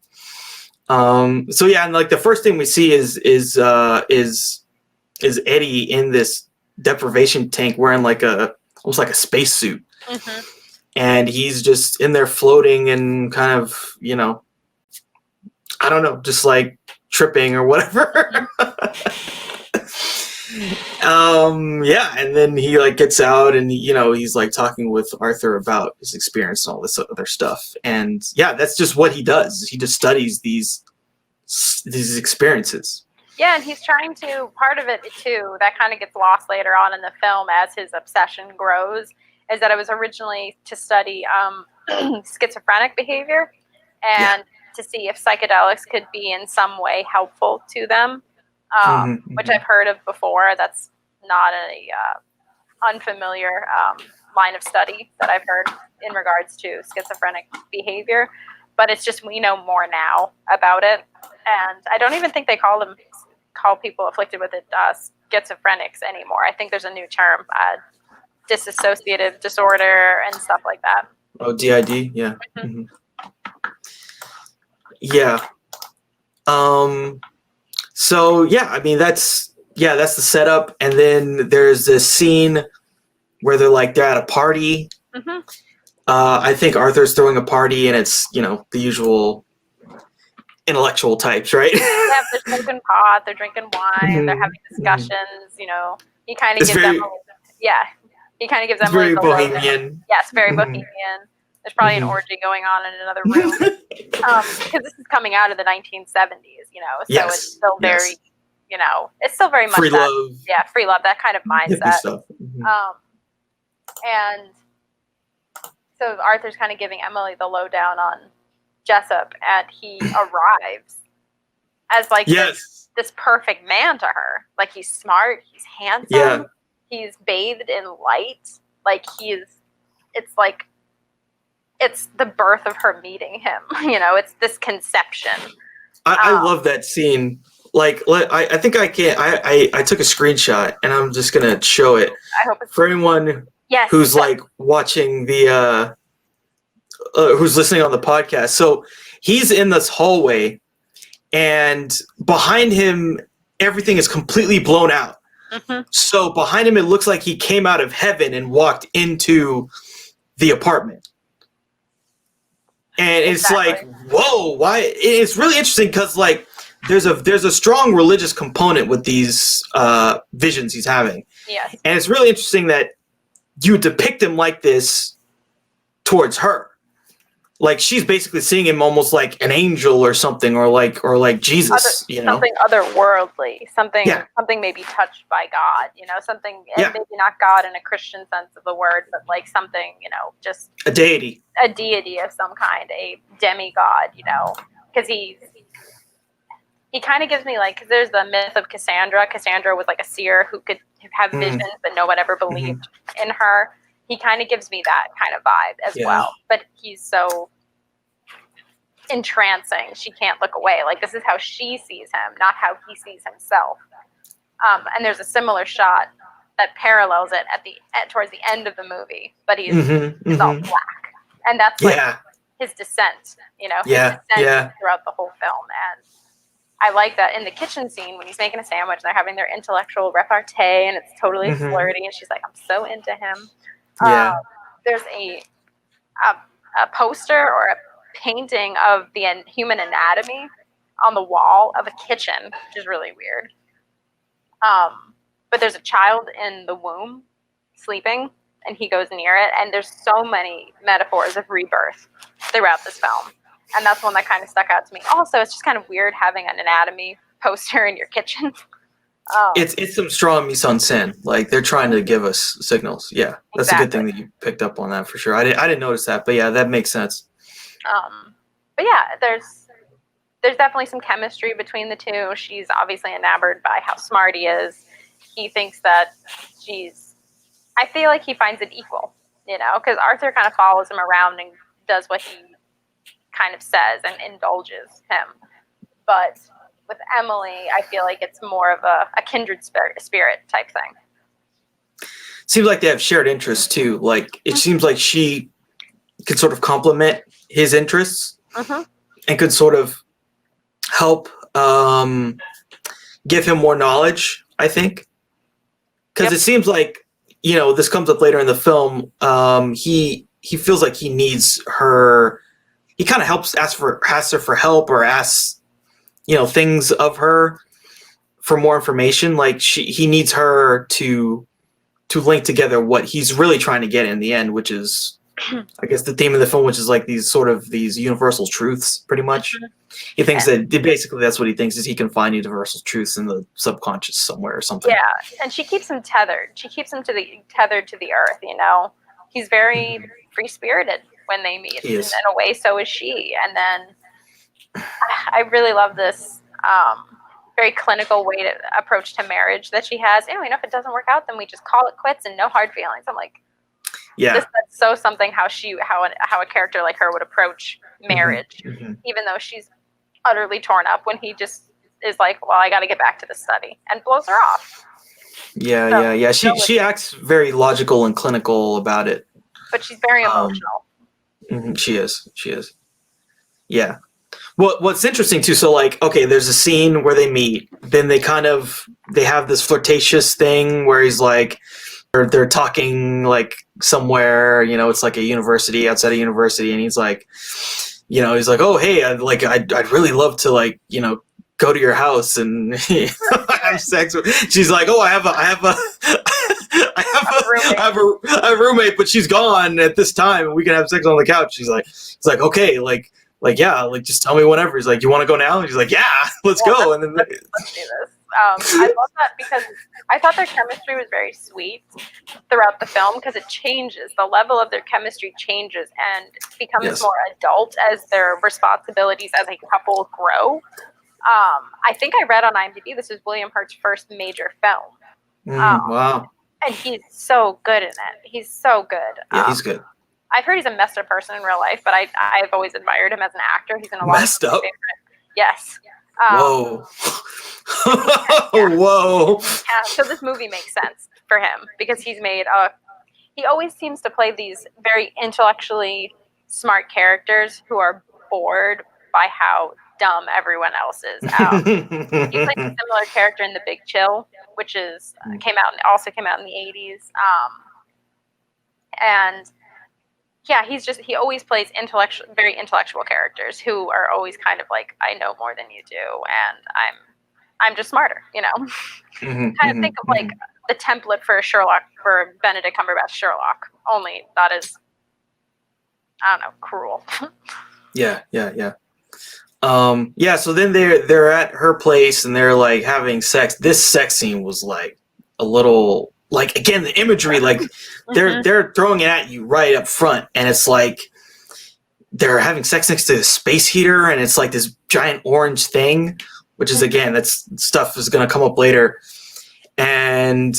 And like the first thing we see is Eddie in this deprivation tank wearing like almost like a spacesuit. Mm-hmm. And he's just in there floating and kind of, I don't know, just like tripping or whatever. And then he like gets out and he's like talking with Arthur about his experience and all this other stuff. And that's just what he does. He just studies these experiences. Yeah, and he's trying to, part of it too, that kind of gets lost later on in the film as his obsession grows, is that it was originally to study schizophrenic behavior and to see if psychedelics could be in some way helpful to them, which I've heard of before. That's not a unfamiliar line of study that I've heard in regards to schizophrenic behavior. But it's just we know more now about it. And I don't even think they call people afflicted with it schizophrenics anymore. I think there's a new term, dissociative disorder and stuff like that. Oh, DID, yeah. Mm-hmm. Yeah. I mean that's the setup, and then there's this scene where they're at a party. Mm-hmm. I think Arthur's throwing a party, and it's the usual intellectual types, right? Yeah, they're smoking pot, they're drinking wine, they're having discussions. He kind of gives them. He kind of gives them very like bohemian. Yes, very bohemian. There's probably an orgy going on in another room because this is coming out of the 1970s. So it's still very, it's still very much free that, love. Yeah, free love, that kind of mindset. Stuff. Mm-hmm. And so Arthur's kind of giving Emily the lowdown on Jessup, and he arrives as like this perfect man to her. Like, he's smart, he's handsome, he's bathed in light. Like, it's the birth of her meeting him. It's this conception. I love that scene. Like, I think I took a screenshot, and I'm just gonna show it. I hope it's for anyone who's like watching the who's listening on the podcast. So he's in this hallway, and behind him, everything is completely blown out. Mm-hmm. So behind him, it looks like he came out of heaven and walked into the apartment. And it's like, whoa, why? It's really interesting because like there's a strong religious component with these visions he's having. Yes. And it's really interesting that you depict him like this towards her. Like, she's basically seeing him almost like an angel or something, or like Jesus, something otherworldly, something maybe touched by God, something maybe not God in a Christian sense of the word, but like something, just a deity of some kind, a demigod, because he kind of gives me like, because there's the myth of Cassandra. Cassandra was like a seer who could have visions, but no one ever believed in her. He kind of gives me that kind of vibe as well. But he's so entrancing, she can't look away. Like, this is how she sees him, not how he sees himself. And there's a similar shot that parallels it towards the end of the movie, but he's all black. And that's like his descent, his descent throughout the whole film. And I like that in the kitchen scene when he's making a sandwich and they're having their intellectual repartee, and it's totally flirty, and she's like, I'm so into him. There's a poster or a painting of the human anatomy on the wall of a kitchen, which is really weird. But there's a child in the womb sleeping and he goes near it, and there's so many metaphors of rebirth throughout this film, and that's one that kind of stuck out to me. Also, it's just kind of weird having an anatomy poster in your kitchen. It's some strong mise en scène. Like they're trying to give us signals. Yeah, that's a good thing that you picked up on that for sure. I didn't notice that, but yeah, that makes sense. But yeah, there's definitely some chemistry between the two. She's obviously enamored by how smart he is. He thinks that I feel like he finds it equal, because Arthur kind of follows him around and does what he kind of says and indulges him. But with Emily, I feel like it's more of a kindred spirit type thing. Seems like they have shared interests too. Like it seems like she could sort of complement his interests and could sort of help give him more knowledge, I think. Because it seems like, this comes up later in the film. He feels like he needs her. He kind of asks her for help, or asks, things of her for more information. Like he needs her to link together what he's really trying to get in the end, which is, I guess, the theme of the film, which is like these universal truths, pretty much. He thinks that basically that's what he thinks, is he can find universal truths in the subconscious somewhere or something. Yeah, and she keeps him tethered. She keeps him tethered to the earth, He's very free-spirited when they meet. He is. In a way, so is she. And then I really love this very clinical approach to marriage that she has. Anyway, if it doesn't work out, then we just call it quits and no hard feelings. I'm like, yeah, that's so something how a character like her would approach marriage, even though she's utterly torn up, when he just is like, well, I got to get back to the study, and blows her off. Yeah. She acts very logical and clinical about it, but she's very emotional. She is. Yeah. What's interesting too, so like, okay, there's a scene where they meet, then they have this flirtatious thing where he's like, they're talking like somewhere, it's like a university, outside a university, and he's like, oh, hey, I'd really love to, like, go to your house and have sex with. She's like, oh, I have a roommate, but she's gone at this time, and we can have sex on the couch. It's like, okay, like yeah, like just tell me whenever. He's like, you want to go now? And she's like, yeah, let's go. And then let's do this. I love that because I thought their chemistry was very sweet throughout the film, because it changes. The level of their chemistry changes and becomes more adult as their responsibilities as a couple grow. I think I read on IMDb this is William Hurt's first major film. Wow. And he's so good in it. He's so good. Yeah, he's good. I've heard he's a messed up person in real life, but I've always admired him as an actor. He's in a lot messed of up. Yes. Whoa. Whoa. Yeah, so this movie makes sense for him because he always seems to play these very intellectually smart characters who are bored by how dumb everyone else is. He plays a similar character in The Big Chill, which came out in the 80s. And yeah, he always plays very intellectual characters who are always kind of like, I know more than you do, and I'm just smarter, Kind of think of like the template for Benedict Cumberbatch Sherlock, only that is, I don't know, cruel. Yeah. So then they're at her place and they're like having sex. This sex scene was like a little, like, again, the imagery, like they're throwing it at you right up front, and it's like they're having sex next to a space heater, and it's like this giant orange thing, which is, again, that's stuff is going to come up later, and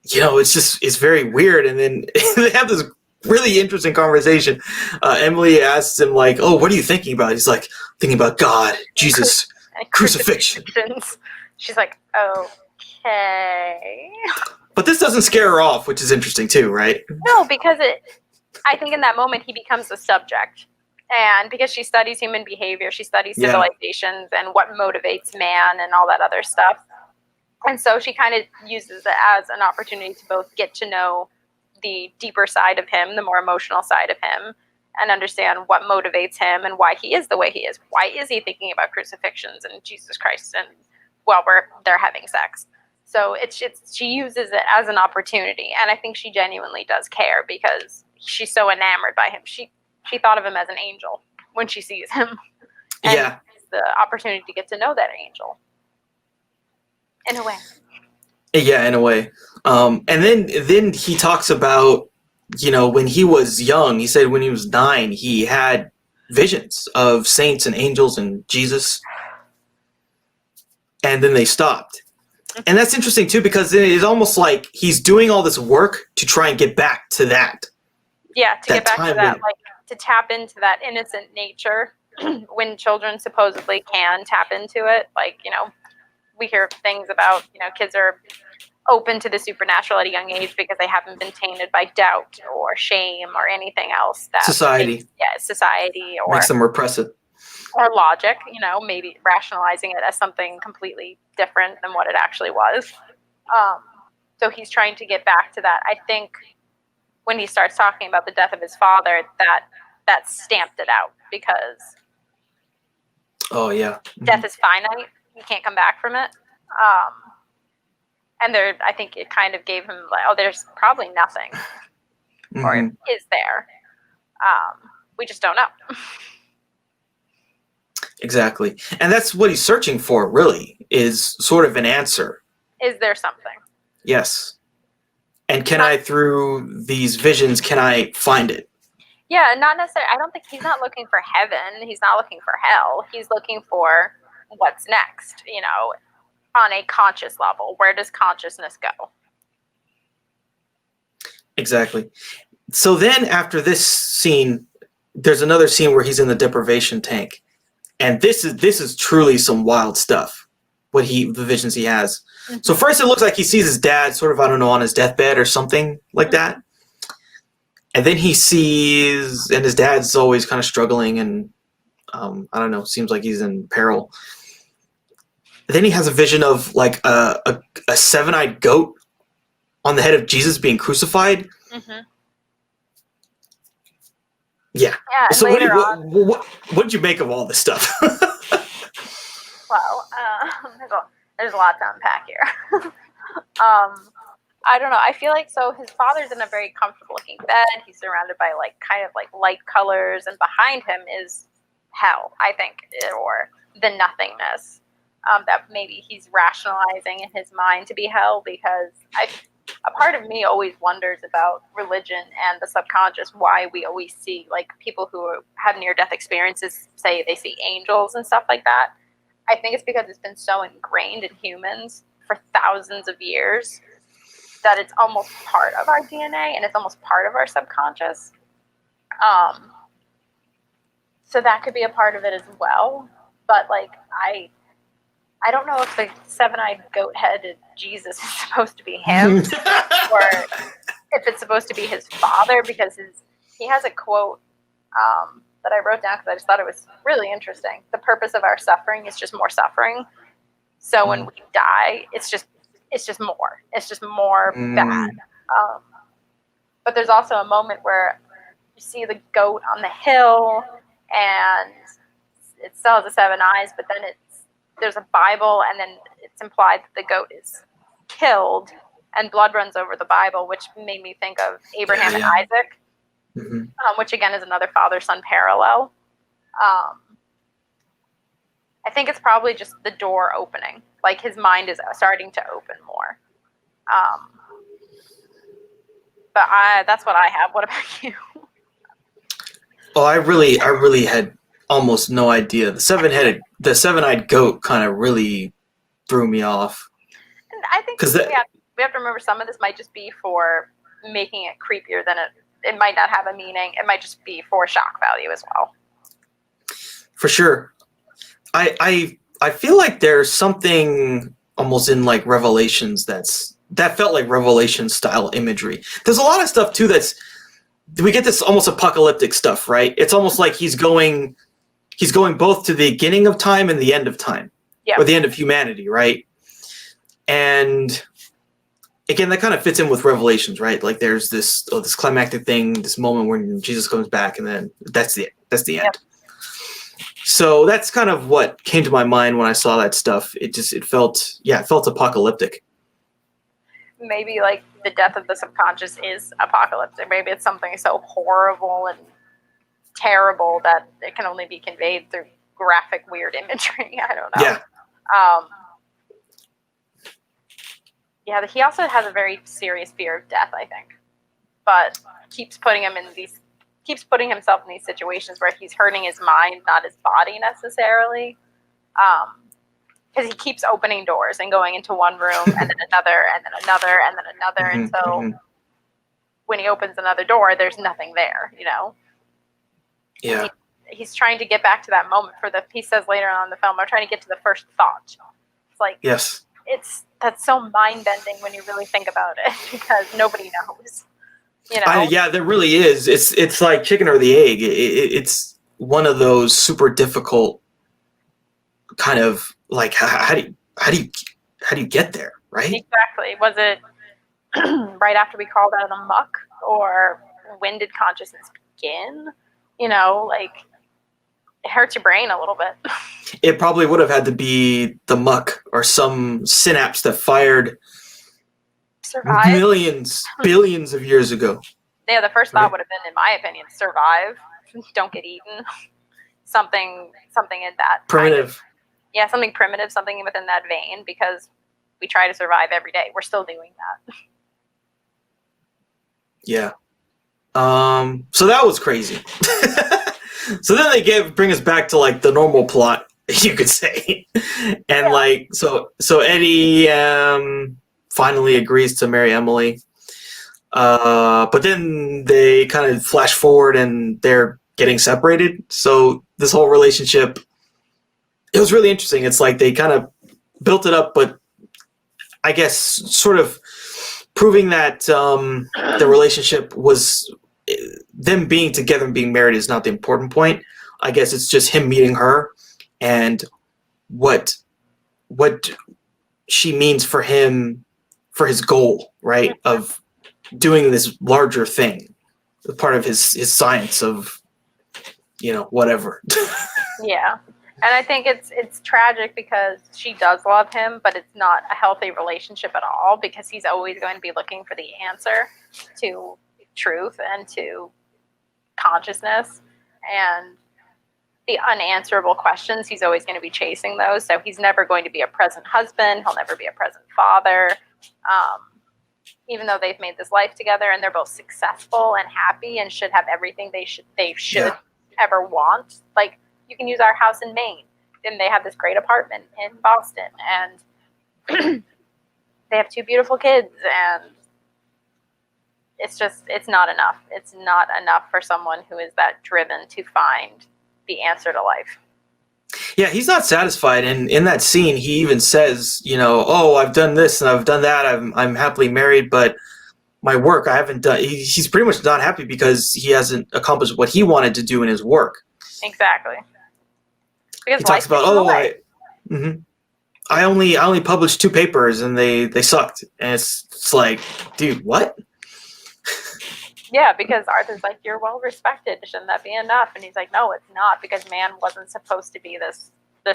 it's very weird. And then they have this really interesting conversation. Emily asks him, like, oh, what are you thinking about? He's like, thinking about God, Jesus, crucifixion. She's like, okay. But this doesn't scare her off, which is interesting too, right? No, because I think in that moment he becomes the subject. And because she studies human behavior, she studies civilizations and what motivates man and all that other stuff. And so she kind of uses it as an opportunity to both get to know the deeper side of him, the more emotional side of him, and understand what motivates him and why he is the way he is. Why is he thinking about crucifixions and Jesus Christ and while they're having sex? So she uses it as an opportunity, and I think she genuinely does care because she's so enamored by him. She thought of him as an angel when she sees him. And Yeah. it's the opportunity to get to know that angel. In a way. Yeah, in a way. And then he talks about, when he was young, he said when he was 9, he had visions of saints and angels and Jesus. And then they stopped. And that's interesting too, because it's almost like he's doing all this work to try and get back to that. Yeah, to get back to that, when, like to tap into that innocent nature when children supposedly can tap into it. Like, we hear things about, kids are open to the supernatural at a young age because they haven't been tainted by doubt or shame or anything else. That society. Society or makes them repressive. Or logic, maybe rationalizing it as something completely different than what it actually was. So he's trying to get back to that. I think when he starts talking about the death of his father, that stamped it out because oh yeah, death is finite. You can't come back from it. And I think it kind of gave him like, oh, there's probably nothing, or is there? We just don't know. Exactly. And that's what he's searching for, really, is sort of an answer. Is there something? Yes. And through these visions, can I find it? Yeah, not necessarily. I don't think he's not looking for heaven. He's not looking for hell. He's looking for what's next, on a conscious level. Where does consciousness go? Exactly. So then after this scene, there's another scene where he's in the deprivation tank. And this is truly some wild stuff, the visions he has. Mm-hmm. So first it looks like he sees his dad sort of, I don't know, on his deathbed or something like that. And then he sees, and his dad's always kind of struggling and, I don't know, seems like he's in peril. Then he has a vision of like a seven-eyed goat on the head of Jesus being crucified. Mm-hmm. Yeah. So what did you make of all this stuff? Well, there's a lot to unpack here. I don't know. I feel like his father's in a very comfortable looking bed. He's surrounded by like kind of like light colors, and behind him is hell, I think, or the nothingness that maybe he's rationalizing in his mind to be hell, because a part of me always wonders about religion and the subconscious, why we always see like people who have near-death experiences say they see angels and stuff like that. I think it's because it's been so ingrained in humans for thousands of years that it's almost part of our DNA and it's almost part of our subconscious. So that could be a part of it as well. But like, I don't know if the seven-eyed goat-headed Jesus is supposed to be him or if it's supposed to be his father, because he has a quote that I wrote down because I just thought it was really interesting. The purpose of our suffering is just more suffering. So when we die, it's just more. It's just more bad. But there's also a moment where you see the goat on the hill and it still has the 7 eyes, but then there's a Bible, and then it's implied that the goat is killed and blood runs over the Bible, which made me think of Abraham and Isaac, which again is another father-son parallel. I think it's probably just the door opening. Like his mind is starting to open more. But that's what I have. What about you? Oh, I really had almost no idea. The seven-eyed goat kind of really threw me off. And I think we have to remember some of this might just be for making it creepier than it might not have a meaning. It might just be for shock value as well. For sure. I feel like there's something almost in like Revelations that felt like Revelation style imagery. There's a lot of stuff too we get this almost apocalyptic stuff, right? It's almost like he's going both to the beginning of time and the end of time, or the end of humanity, right? And again, that kind of fits in with Revelations, right? Like there's this climactic thing, this moment when Jesus comes back, and then that's the end. So that's kind of what came to my mind when I saw that stuff. It felt apocalyptic. maybe like the death of the subconscious is apocalyptic. Maybe it's something so horrible and terrible that it can only be conveyed through graphic, weird imagery. I don't know. Yeah. Yeah, he also has a very serious fear of death, I think, but keeps putting himself in these situations where he's hurting his mind, not his body necessarily. Because he keeps opening doors and going into one room and then another and then another and then another until when he opens another door, there's nothing there, you know? Yeah. He's trying to get back to that moment he says later on in the film, I'm trying to get to the first thought. It's like, yes. That's so mind-bending when you really think about it, because nobody knows, you know? Yeah, there really is. It's like chicken or the egg. It's one of those super difficult kind of like how do you get there, right? Exactly. Was it right after we crawled out of the muck, or when did consciousness begin? You know, like, it hurts your brain a little bit. It probably would have had to be the muck or some synapse that fired billions of years ago. Yeah, the first thought would have been, in my opinion, survive, don't get eaten. Something in that primitive. Yeah, something primitive, something within that vein, because we try to survive every day. We're still doing that. Yeah. So that was crazy. So then they bring us back to like the normal plot, you could say. And like so Eddie finally agrees to marry Emily. But then they kind of flash forward and they're getting separated. So this whole relationship, it was really interesting. It's like they kind of built it up, but I guess sort of proving that the relationship was them being together and being married is not the important point. I guess it's just him meeting her and what she means for him, for his goal, right? Of doing this larger thing, part of his science of, whatever. Yeah. And I think it's tragic because she does love him, but it's not a healthy relationship at all, because he's always going to be looking for the answer to truth and to consciousness, and the unanswerable questions, he's always going to be chasing those. So he's never going to be a present husband. He'll never be a present father. Even though they've made this life together and they're both successful and happy and should have everything they should ever want. Like, you can use our house in Maine, and they have this great apartment in Boston, and they have 2 beautiful kids, and it's not enough. It's not enough for someone who is that driven to find the answer to life. Yeah, he's not satisfied, and in that scene, he even says, "Oh, I've done this and I've done that. I'm happily married, but my work, I haven't done." He's pretty much not happy because he hasn't accomplished what he wanted to do in his work. Exactly. Because he talks about, I only published 2 papers and they sucked, and it's like, dude, what? Yeah, because Arthur's like, you're well respected. Shouldn't that be enough? And he's like, no, it's not, because man wasn't supposed to be this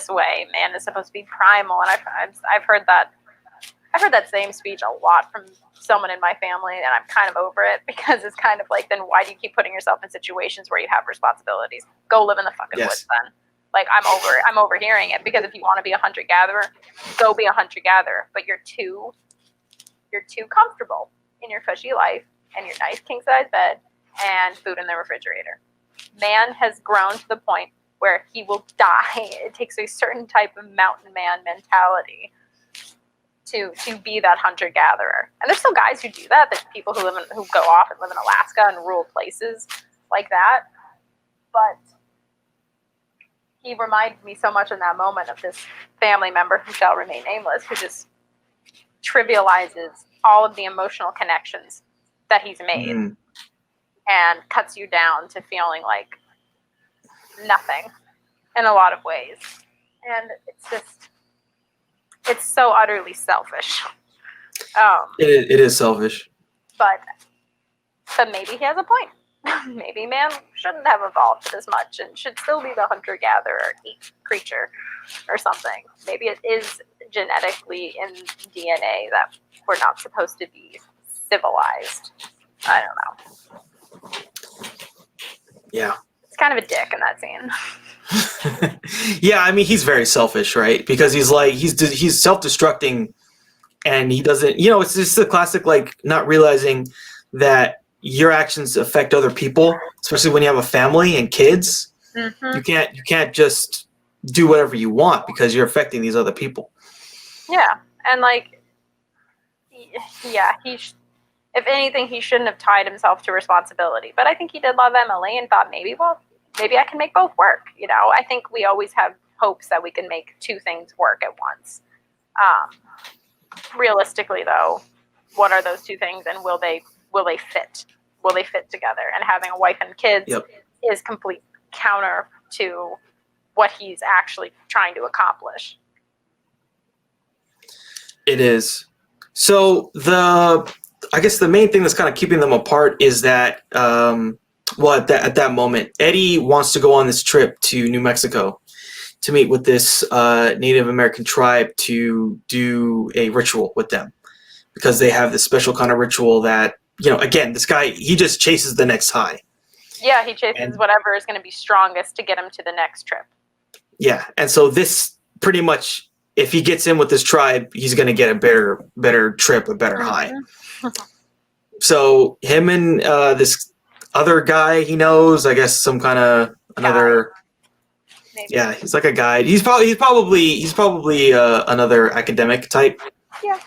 way. Man is supposed to be primal. And I've heard that same speech a lot from someone in my family, and I'm kind of over it, because it's kind of like, then why do you keep putting yourself in situations where you have responsibilities? Go live in the fucking woods then. Like, I'm overhearing it, because if you want to be a hunter-gatherer, go be a hunter-gatherer. But you're too comfortable in your cushy life and your nice king-size bed and food in the refrigerator. Man has grown to the point where he will die. It takes a certain type of mountain man mentality to be that hunter-gatherer. And there's still guys who do that. There's people who go off and live in Alaska and rural places like that. But he reminded me so much in that moment of this family member who shall remain nameless, who just trivializes all of the emotional connections that he's made and cuts you down to feeling like nothing in a lot of ways. And it's so utterly selfish. It is selfish. But maybe he has a point. maybe man shouldn't have evolved as much and should still be the hunter-gatherer creature or something. Maybe it is genetically in DNA that we're not supposed to be civilized. I don't know. Yeah. It's kind of a dick in that scene. Yeah, I mean, he's very selfish, right? Because he's like, he's self-destructing, and he doesn't, it's just the classic, like, not realizing that your actions affect other people, especially when you have a family and kids. Mm-hmm. You can't just do whatever you want because you're affecting these other people. Yeah, and like, yeah, if anything, he shouldn't have tied himself to responsibility. But I think he did love Emily and thought maybe I can make both work. I think we always have hopes that we can make two things work at once. Realistically, though, what are those two things, and will they fit? Will they fit together? And having a wife and kids is complete counter to what he's actually trying to accomplish. It is. So I guess the main thing that's kind of keeping them apart is that, at that moment, Eddie wants to go on this trip to New Mexico to meet with this Native American tribe to do a ritual with them, because they have this special kind of ritual that, again, this guy, he just chases the next high. Yeah, he chases whatever is going to be strongest to get him to the next trip. Yeah, and so this pretty much, if he gets in with this tribe, he's going to get a better trip, a better high. So him and this other guy he knows, I guess some kind of another. Maybe. Yeah, he's like a guide. He's probably another academic type. Yeah.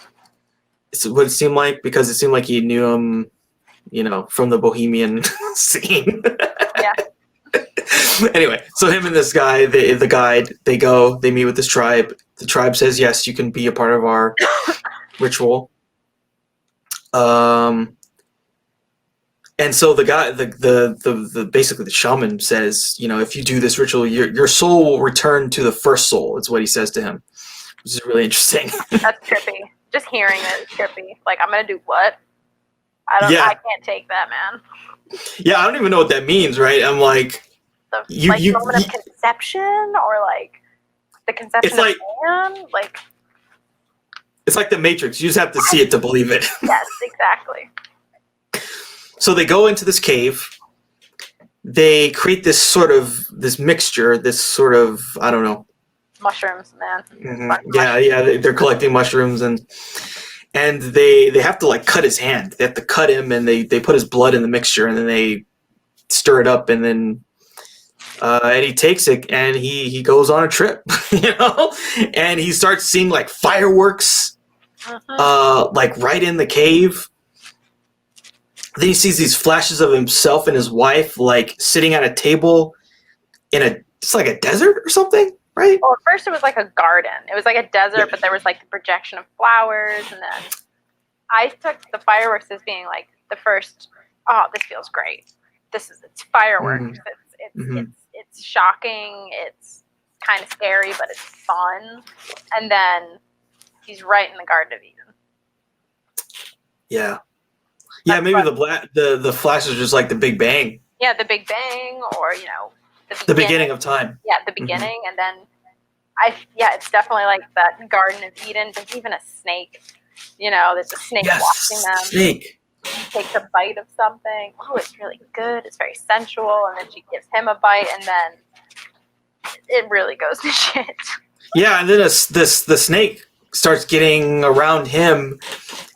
It would seem like, because it seemed like he knew him, from the Bohemian scene. Yeah. Anyway, so him and this guy, the guide, they meet with this tribe. The tribe says, yes, you can be a part of our ritual. And so the guy, the basically the shaman says, if you do this ritual, your soul will return to the first soul. It's what he says to him, which is really interesting. That's trippy. Just hearing it is trippy. Like, I'm gonna do what? I can't take that, man. Yeah, I don't even know what that means, right? I'm like, the moment of conception, or like the conception of man, like. It's like the Matrix. You just have to see it to believe it. Yes, exactly. So they go into this cave. They create this mixture, I don't know. Mushrooms, man. Mm-hmm. Yeah. They're collecting mushrooms, and they have to like cut his hand. They have to cut him, and they put his blood in the mixture, and then they stir it up, and then Eddie takes it, and he goes on a trip, and he starts seeing like fireworks, like right in the cave. Then he sees these flashes of himself and his wife, like sitting at a table it's like a desert or something, right? Well, at first it was like a garden. It was like a desert, but there was like the projection of flowers, and then I took the fireworks as being like the first. Oh, this feels great. It's fireworks. Mm-hmm. It's shocking. It's kind of scary, but it's fun. And then he's right in the Garden of Eden. Yeah. Yeah, maybe the flash is just like the Big Bang. Yeah, the Big Bang, or the beginning of time. Yeah, the beginning, and then it's definitely like that Garden of Eden. There's even a snake. There's a snake watching them. Snake. She takes a bite of something. Oh, it's really good. It's very sensual, and then she gives him a bite, and then it really goes to shit. Yeah, and then the snake starts getting around him,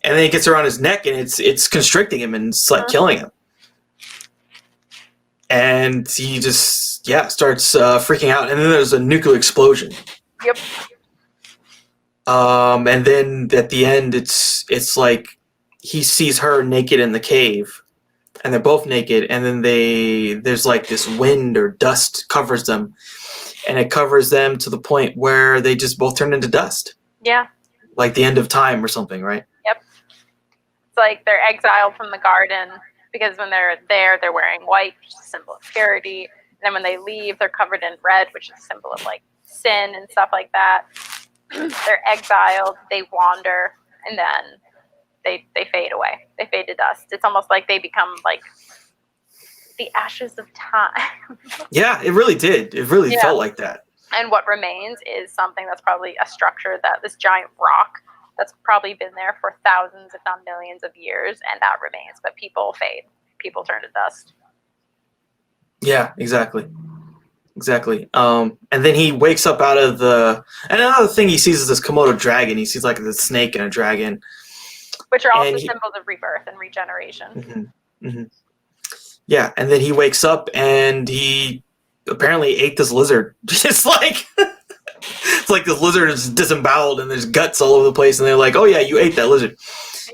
and then it gets around his neck, and it's constricting him, and it's like killing him. And he just starts freaking out, and then there's a nuclear explosion. Yep. And then at the end, it's like he sees her naked in the cave, and they're both naked, and then there's like this wind or dust covers them, and it covers them to the point where they just both turn into dust. Yeah. Like the end of time or something, right? Yep. It's like they're exiled from the garden, because when they're there, they're wearing white, which is a symbol of purity. And then when they leave, they're covered in red, which is a symbol of like sin and stuff like that. They're exiled, they wander, and then they fade away. They fade to dust. It's almost like they become like the ashes of time. Yeah, it really did. It really felt like that. And what remains is something that's probably a structure, that this giant rock that's probably been there for thousands, if not millions of years, and that remains. But people fade. People turn to dust. Yeah, exactly. And then he wakes up out of and another thing he sees is this Komodo dragon. He sees like the snake and a dragon. Which are also symbols of rebirth and regeneration. Mm-hmm, mm-hmm. Yeah, and then he wakes up and he apparently ate this lizard. It's like this lizard is disemboweled and there's guts all over the place, and they're like, "Oh yeah, you ate that lizard."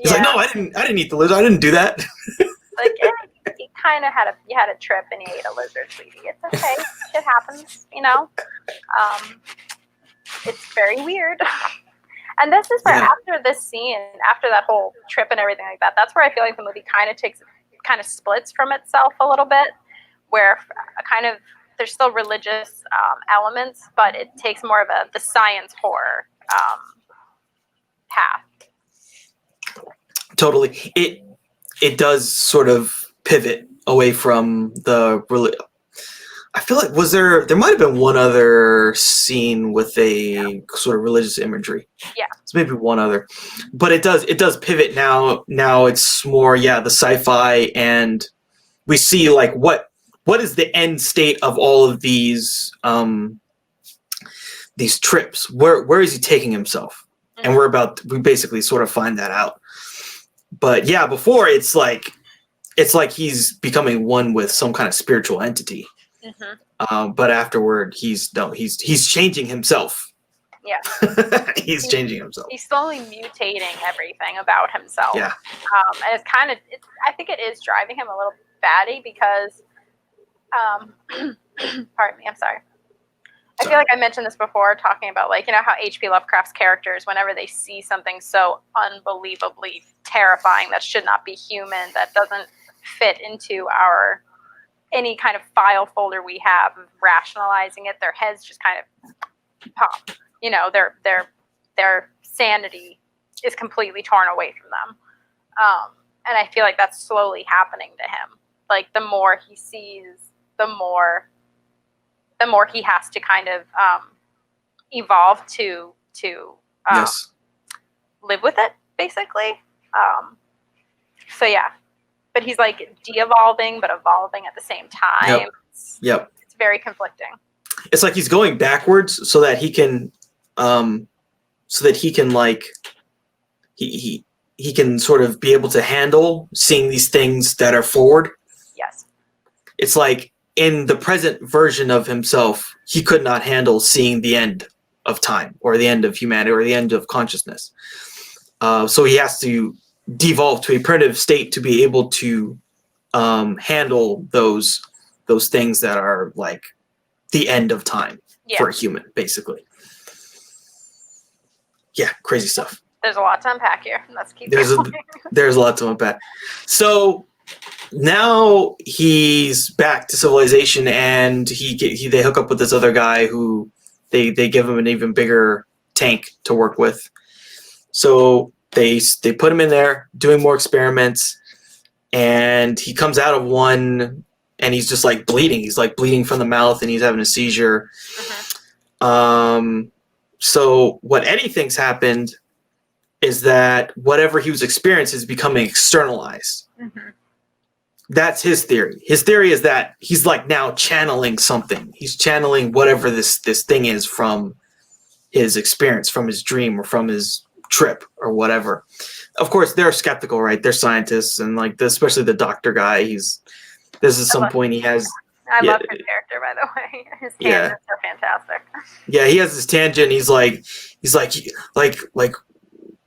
He's like, "No, I didn't eat the lizard. I didn't do that." Like, you kind of had a trip and you ate a lizard, sweetie. It's okay. Shit happens, you know. It's very weird. And this is where after this scene, after that whole trip and everything like that, that's where I feel like the movie kind of splits from itself a little bit, where there's still religious elements, but it takes more of the science horror path. Totally. It does sort of pivot away from I feel like there might have been one other scene with a sort of religious imagery. Yeah. It's maybe one other. But it does pivot now. Now it's more, the sci-fi, and we see like what is the end state of all of these trips? Where is he taking himself? Mm-hmm. And we basically sort of find that out. But yeah, before it's like he's becoming one with some kind of spiritual entity. Mm-hmm. But afterward, he's changing himself. Yeah, he's changing himself. He's slowly mutating everything about himself. Yeah, and I think it is driving him a little batty because, pardon me, I'm sorry. I feel like I mentioned this before, talking about how H.P. Lovecraft's characters, whenever they see something so unbelievably terrifying that should not be human, that doesn't fit into any kind of file folder we have of rationalizing it, their heads just kind of pop. Their sanity is completely torn away from them. And I feel like that's slowly happening to him. Like, the more he sees, the more he has to kind of evolve to live with it, basically. So yeah, but he's like de-evolving but evolving at the same time. Yep. It's very conflicting. It's like he's going backwards so that he can like he can sort of be able to handle seeing these things that are forward. Yes. It's like in the present version of himself, he could not handle seeing the end of time or the end of humanity or the end of consciousness. So he has to devolve to a primitive state to be able to handle those things that are like the end of time for a human, basically. Yeah, crazy stuff. There's a lot to unpack here. Let's keep going. There's a lot to unpack. So now he's back to civilization, and they hook up with this other guy who they give him an even bigger tank to work with. So they put him in there doing more experiments, and he comes out of one and he's just like bleeding. He's like bleeding from the mouth and he's having a seizure. Mm-hmm. So what Eddie thinks happened is that whatever he was experiencing is becoming externalized. Mm-hmm. That's his theory. His theory is that he's like now channeling something. He's channeling whatever this thing is from his experience, from his dream, or from his trip, or whatever. Of course, they're skeptical, right? They're scientists, and like especially the doctor guy. There's at some point he has. I love his character, by the way. His tangents are fantastic. Yeah, he has this tangent. He's like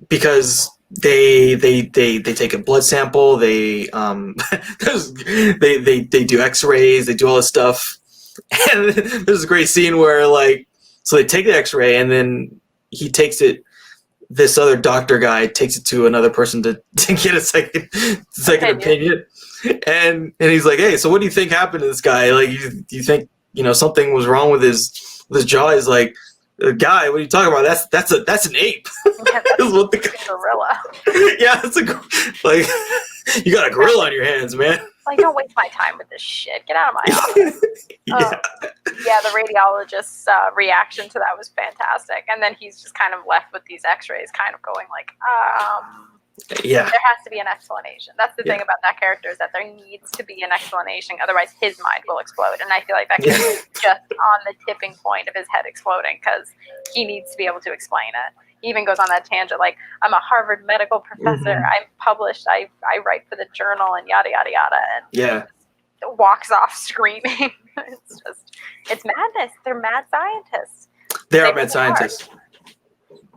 because they take a blood sample. They they do X-rays. They do all this stuff. And there's a great scene where so they take the X-ray, and then he takes it. This other doctor guy takes it to another person to get a second opinion. And he's like, hey, so what do you think happened to this guy? Like, you think something was wrong with his jaw? He's like, guy, what are you talking about? That's an ape. Yeah, that's what the gorilla. Yeah, it's you got a gorilla on your hands, man. Like, don't waste my time with this shit. Get out of my office. Yeah. Yeah, the radiologist's reaction to that was fantastic. And then he's just kind of left with these x-rays kind of going like, Yeah. there has to be an explanation. That's the thing about that character, is that there needs to be an explanation. Otherwise, his mind will explode. And I feel like that character is just on the tipping point of his head exploding because he needs to be able to explain it. He even goes on that tangent like, I'm a Harvard medical professor. I'm published. I write for the journal and yada, yada, yada. And walks off screaming. It's madness. They're mad scientists. They are mad scientists.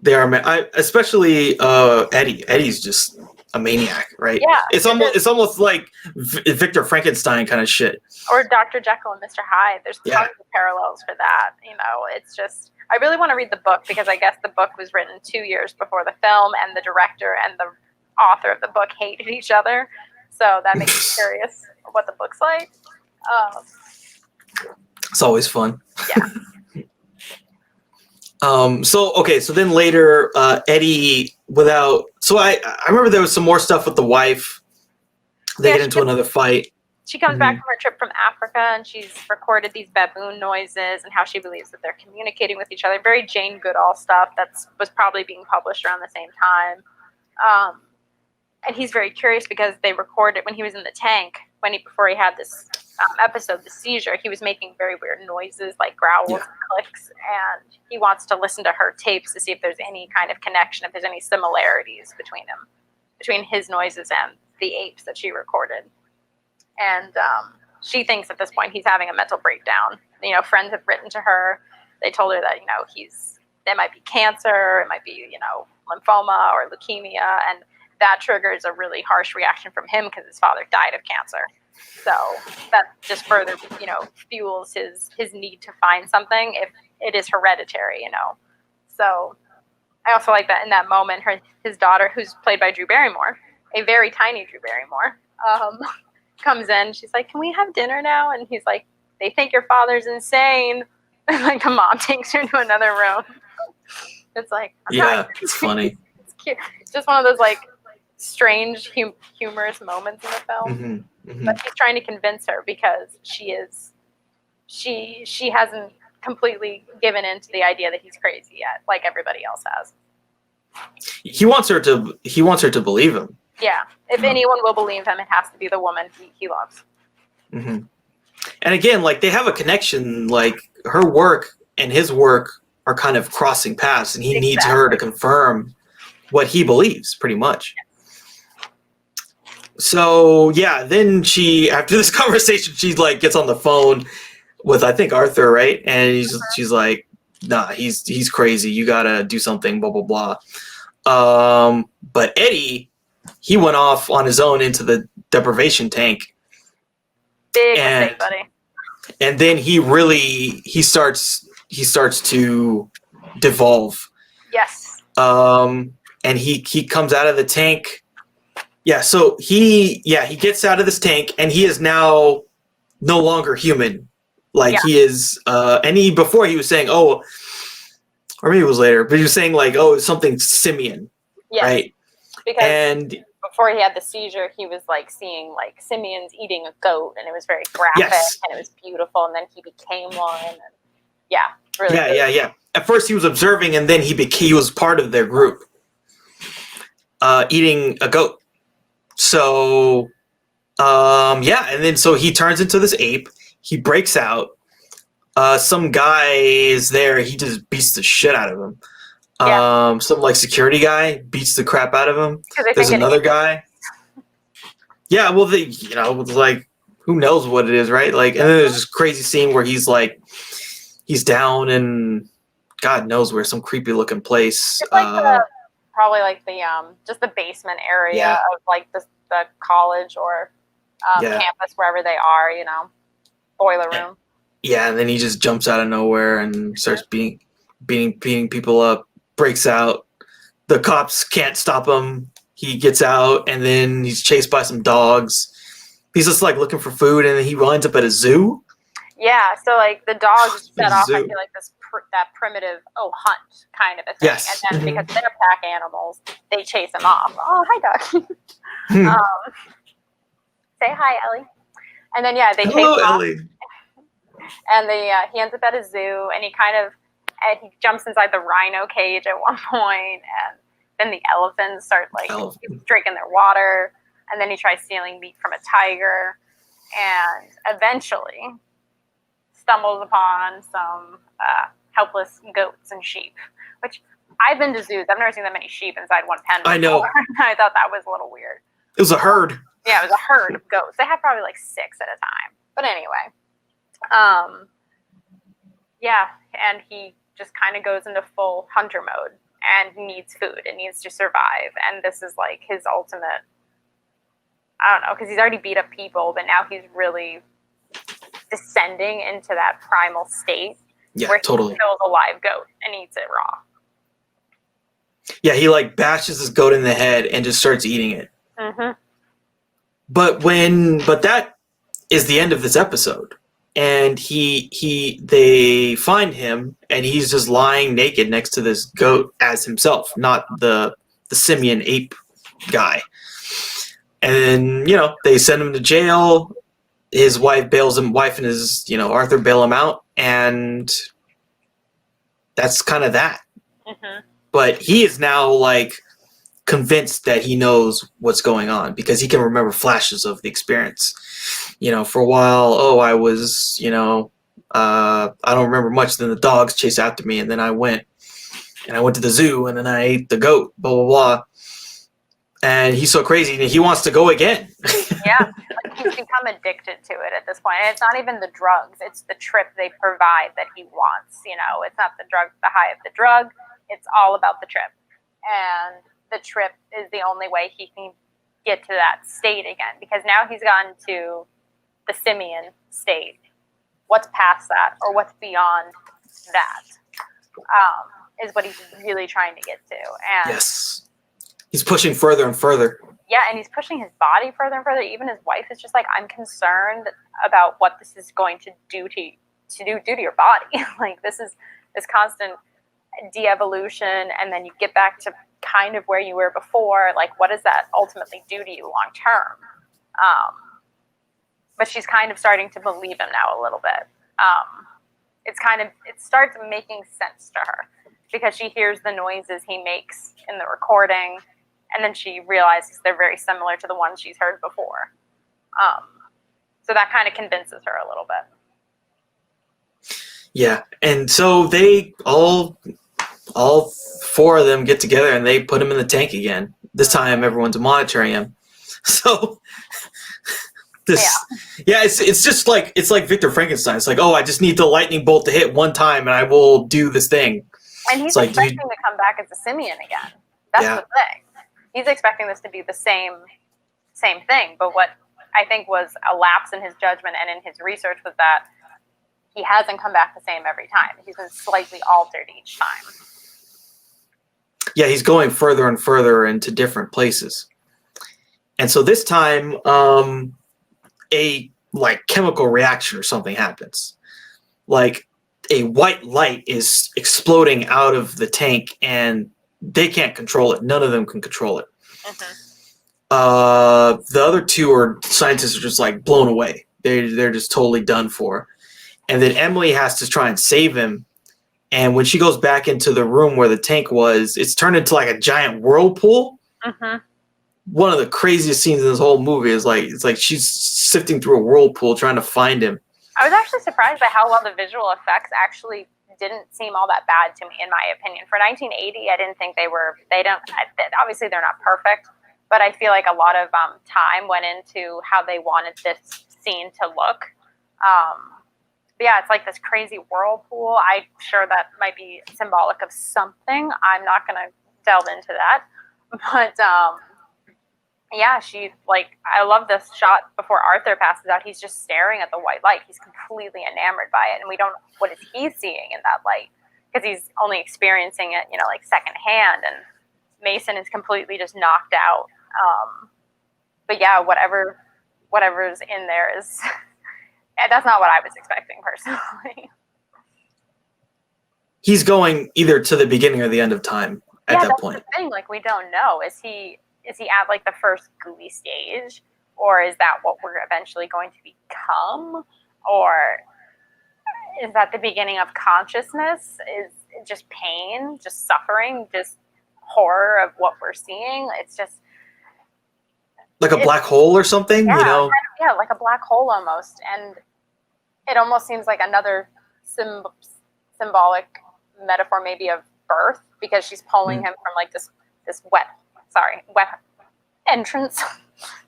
They are mad. Especially Eddie. Eddie's just a maniac, right? Yeah. It's almost like Victor Frankenstein kind of shit. Or Dr. Jekyll and Mr. Hyde. There's tons of parallels for that. You know, it's just, I really want to read the book because I guess the book was written 2 years before the film, and the director and the author of the book hated each other. So that makes me curious what the book's like. It's always fun. Yeah. So then later, Eddie, I remember there was some more stuff with the wife. They get into another fight. She comes back from her trip from Africa, and she's recorded these baboon noises and how she believes that they're communicating with each other. Very Jane Goodall stuff that was probably being published around the same time. And he's very curious because they recorded when he was in the tank, before he had this episode, the seizure, he was making very weird noises like growls and clicks, and he wants to listen to her tapes to see if there's any kind of connection, if there's any similarities between his noises and the apes that she recorded. And she thinks at this point he's having a mental breakdown. You know, friends have written to her. They told her that, you know, it might be cancer, it might be, you know, lymphoma or leukemia, and that triggers a really harsh reaction from him because his father died of cancer. So that just further, you know, fuels his need to find something if it is hereditary, you know. So I also like that in that moment, his daughter, who's played by Drew Barrymore, a very tiny Drew Barrymore, comes in. She's like, "Can we have dinner now?" And he's like, "They think your father's insane." And like the mom takes her to another room. It's like, it's funny. It's cute. It's just one of those like strange humorous moments in the film. But he's trying to convince her because she hasn't completely given in to the idea that he's crazy yet, like everybody else has. He wants her to believe him. Yeah, if anyone will believe him, it has to be the woman he loves. And again, like they have a connection. Like her work and his work are kind of crossing paths, and he needs her to confirm what he believes, pretty much. So then after this conversation, she like gets on the phone with, I think, Arthur, right? And she's like, "Nah, he's crazy. You gotta do something." Blah blah blah. But Eddie, he went off on his own into the deprivation tank. Big mistake, buddy. And then he starts to devolve. Yes. And he comes out of the tank. Yeah, so he gets out of this tank, and he is now no longer human. Like he is, and before he was saying, oh, or maybe it was later, but he was saying like, oh, it's something simian, right? Because before he had the seizure, he was like seeing like simians eating a goat, and it was very graphic and it was beautiful. And then he became one. And really. Yeah. At first, he was observing, and then he was part of their group, eating a goat. So, and then so he turns into this ape. He breaks out. Some guy is there. He just beats the shit out of him. Some like security guy beats the crap out of him. There's another guy. Yeah, well, it's like, who knows what it is, right? Like, and then there's this crazy scene where he's like, he's down in God knows where, some creepy looking place. It's like probably like the just the basement area of like the college or campus, wherever they are, you know, boiler room. Yeah, and then he just jumps out of nowhere and starts beating people up, breaks out. The cops can't stop him. He gets out, and then he's chased by some dogs. He's just like looking for food, and then he winds up at a zoo. Yeah, so like the dogs set off, I feel like that primitive hunt kind of a thing. Yes. And then because they're pack animals, they chase him off. Oh, hi, dog. Say hi, Ellie. And then they take Hello, off, Ellie. and he ends up at a zoo, and he jumps inside the rhino cage at one point, and then the elephants start drinking their water, and then he tries stealing meat from a tiger, and eventually stumbles upon some helpless goats and sheep, which I've been to zoos. I've never seen that many sheep inside one pen before. I know. I thought that was a little weird. It was a herd. Yeah, it was a herd of goats. They had probably like 6 at a time. But anyway, and he just kind of goes into full hunter mode and needs food and needs to survive. And this is like his ultimate, I don't know, because he's already beat up people, but now he's really descending into that primal state where he kills a live goat and eats it raw. Yeah, he like bashes his goat in the head and just starts eating it. Mm-hmm. But that is the end of this episode. And they find him, and he's just lying naked next to this goat as himself, not the simian ape guy. And they send him to jail. His wife and his Arthur bail him out, and that's kind of that. Mm-hmm. But he is now like convinced that he knows what's going on because he can remember flashes of the experience. For a while, I was, I don't remember much. Then the dogs chased after me, and then I went to the zoo, and then I ate the goat, blah, blah, blah. And he's so crazy, and he wants to go again. Yeah, he's become addicted to it at this point. And it's not even the drugs, it's the trip they provide that he wants. It's not the high of the drug. It's all about the trip. And the trip is the only way he can get to that state again, because now he's gotten to the simian state. What's past that, or what's beyond that, is what he's really trying to get to. And yes, he's pushing further and further. Yeah, and he's pushing his body further and further. Even his wife is just like, I'm concerned about what this is going to do to your body. Like, this is this constant de-evolution, and then you get back to kind of where you were before. Like, what does that ultimately do to you long term? But she's kind of starting to believe him now a little bit. It starts making sense to her because she hears the noises he makes in the recording, and then she realizes they're very similar to the ones she's heard before. So that kind of convinces her a little bit. Yeah, and so they all 4 of them get together and they put him in the tank again. This time everyone's monitoring him. So it's just like Victor Frankenstein. It's like, I just need the lightning bolt to hit one time and I will do this thing. And he's expecting to come back as a simian again. That's the thing. He's expecting this to be the same thing. But what I think was a lapse in his judgment and in his research was that he hasn't come back the same every time. He's been slightly altered each time. Yeah, he's going further and further into different places. And so this time, a chemical reaction or something happens. Like a white light is exploding out of the tank, and they can't control it. None of them can control it. Mm-hmm. The other 2 scientists are just like blown away. They're just totally done for. And then Emily has to try and save him. And when she goes back into the room where the tank was, it's turned into like a giant whirlpool. Mm-hmm. One of the craziest scenes in this whole movie is it's like she's sifting through a whirlpool trying to find him. I was actually surprised by how well the visual effects actually didn't seem all that bad to me, in my opinion. For 1980, I didn't think obviously they're not perfect, but I feel like a lot of time went into how they wanted this scene to look. But yeah, it's like this crazy whirlpool. I'm sure that might be symbolic of something. I'm not going to delve into that. But yeah, I love this shot before Arthur passes out. He's just staring at the white light. He's completely enamored by it. And we don't know what is he seeing in that light, because he's only experiencing it, like secondhand. And Mason is completely just knocked out. But yeah, whatever's in there is... That's not what I was expecting personally. He's going either to the beginning or the end of time at that point. The thing. Like, we don't know. Is he at like the first gooey stage, Or is that what we're eventually going to become? Or is that the beginning of consciousness? Is it just pain, just suffering, just horror of what we're seeing? It's just like a black hole or something, yeah, you know? Yeah, like a black hole almost. And it almost seems like another symbolic metaphor maybe of birth, because she's pulling him from like this wet entrance,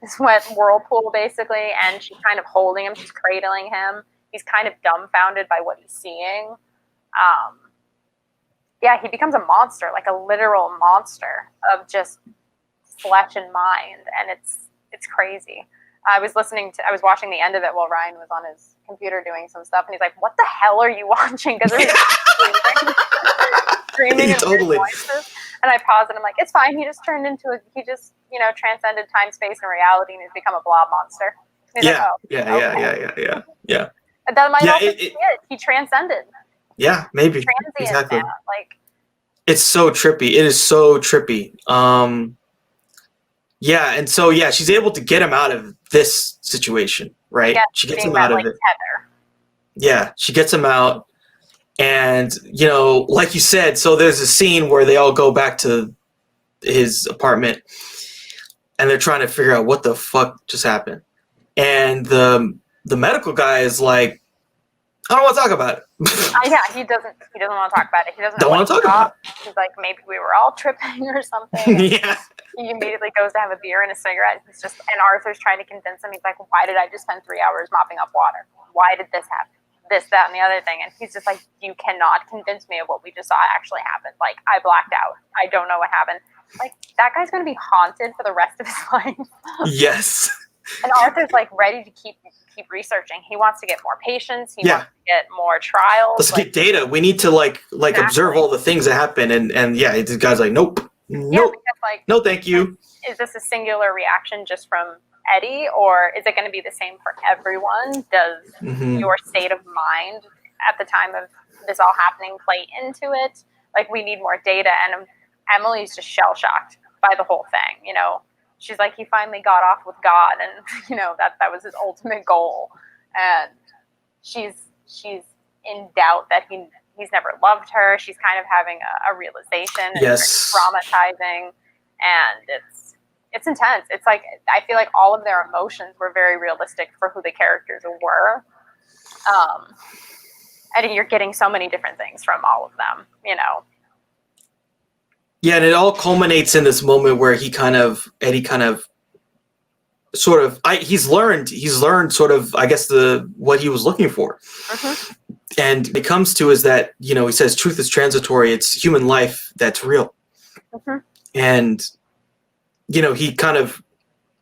this wet whirlpool basically, and she's kind of holding him, she's cradling him. He's kind of dumbfounded by what he's seeing. He becomes a monster, like a literal monster of just flesh and mind, and it's crazy. I was watching the end of it while Ryan was on his computer doing some stuff, and he's like, "What the hell are you watching?" Because there's screaming and Totally. voices. And I paused and I'm like, "It's fine. He just transcended time, space, and reality, and he's become a blob monster." And he's like, "Oh, okay." Yeah. And that might also be it. He transcended. Yeah, maybe. Transient Exactly. now. Like, it's so trippy. It is so trippy. And so she's able to get him out of this situation, right? yeah, She gets being him out that, of like, it. tether. Yeah, she gets him out, and like you said, so there's a scene where they all go back to his apartment, and they're trying to figure out what the fuck just happened, and the medical guy is like, "I don't want to talk about it." He doesn't want to talk about it. He doesn't Don't know want to talk about it. He's like, maybe we were all tripping or something. Yeah. He immediately goes to have a beer and a cigarette. And Arthur's trying to convince him. He's like, "Why did I just spend 3 hours mopping up water? Why did this happen? This, that, and the other thing." And he's just like, "You cannot convince me of what we just saw actually happened. Like, I blacked out. I don't know what happened." Like, that guy's going to be haunted for the rest of his life. Yes. And Arthur's like ready to keep researching. He wants to get more patients. He wants to get more trials. Let's get data. We need to exactly. Observe all the things that happen. And the guy's like, nope. Yeah, because, no, thank you. Is this a singular reaction just from Eddie, or is it going to be the same for everyone? Does your state of mind at the time of this all happening play into it? Like, we need more data. And Emily's just shell-shocked by the whole thing, She's like, he finally got off with God, and that was his ultimate goal. And she's in doubt that he's never loved her. She's kind of having a realization. Yes. It's traumatizing, and it's intense. It's like, I feel like all of their emotions were very realistic for who the characters were. And you're getting so many different things from all of them, Yeah, and it all culminates in this moment where Eddie he's learned sort of, I guess, what he was looking for. And it comes to is that, he says truth is transitory. It's human life that's real. And, he kind of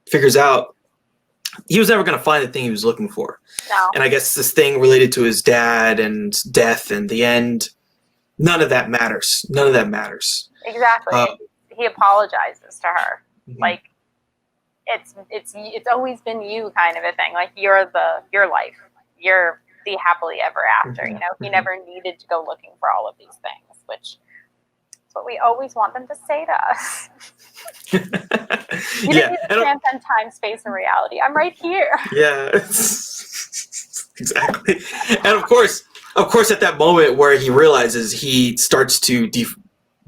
figures out he was never going to find the thing he was looking for. No. And I guess this thing related to his dad and death and the end, none of that matters. Exactly. He apologizes to her. Like, it's always been you, kind of a thing. Like, your life. You're the happily ever after. He never needed to go looking for all of these things, which is what we always want them to say to us. You didn't need to transcend time, space, and reality. I'm right here. Yeah. Exactly. And of course, at that moment where he realizes, he starts to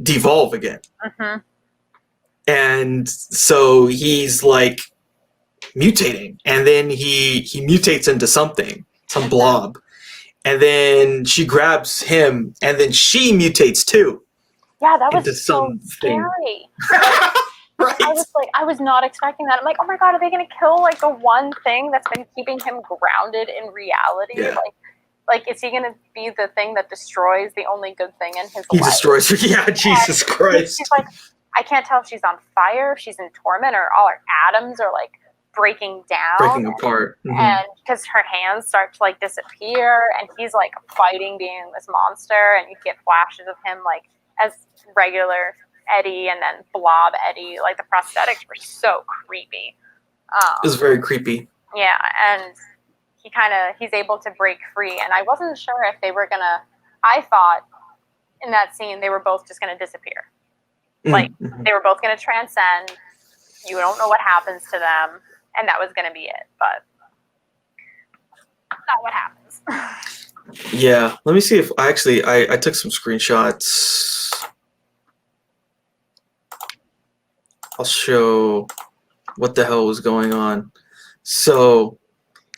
devolve again. And so he's like mutating, and then he mutates into some blob, and then she grabs him, and then she mutates too. Yeah, that was so scary. Right. I was not expecting that. I'm like, oh my God, are they going to kill like the one thing that's been keeping him grounded in reality? Yeah. Like, is he going to be the thing that destroys the only good thing in his life? He destroys her. Yeah, Jesus Christ. She's like, I can't tell if she's on fire, if she's in torment, or all her atoms are like breaking apart. And because her hands start to like disappear, and he's like fighting being this monster, and you get flashes of him like as regular Eddie and then Blob Eddie. Like, the prosthetics were so creepy. It was very creepy. Yeah, and he's able to break free, and I wasn't sure if they were gonna. I thought in that scene they were both just gonna disappear. Like, they were both gonna transcend. You don't know what happens to them. and that was going to be it. But not what happens. Yeah, let me see if I took some screenshots. I'll show what the hell was going on. So,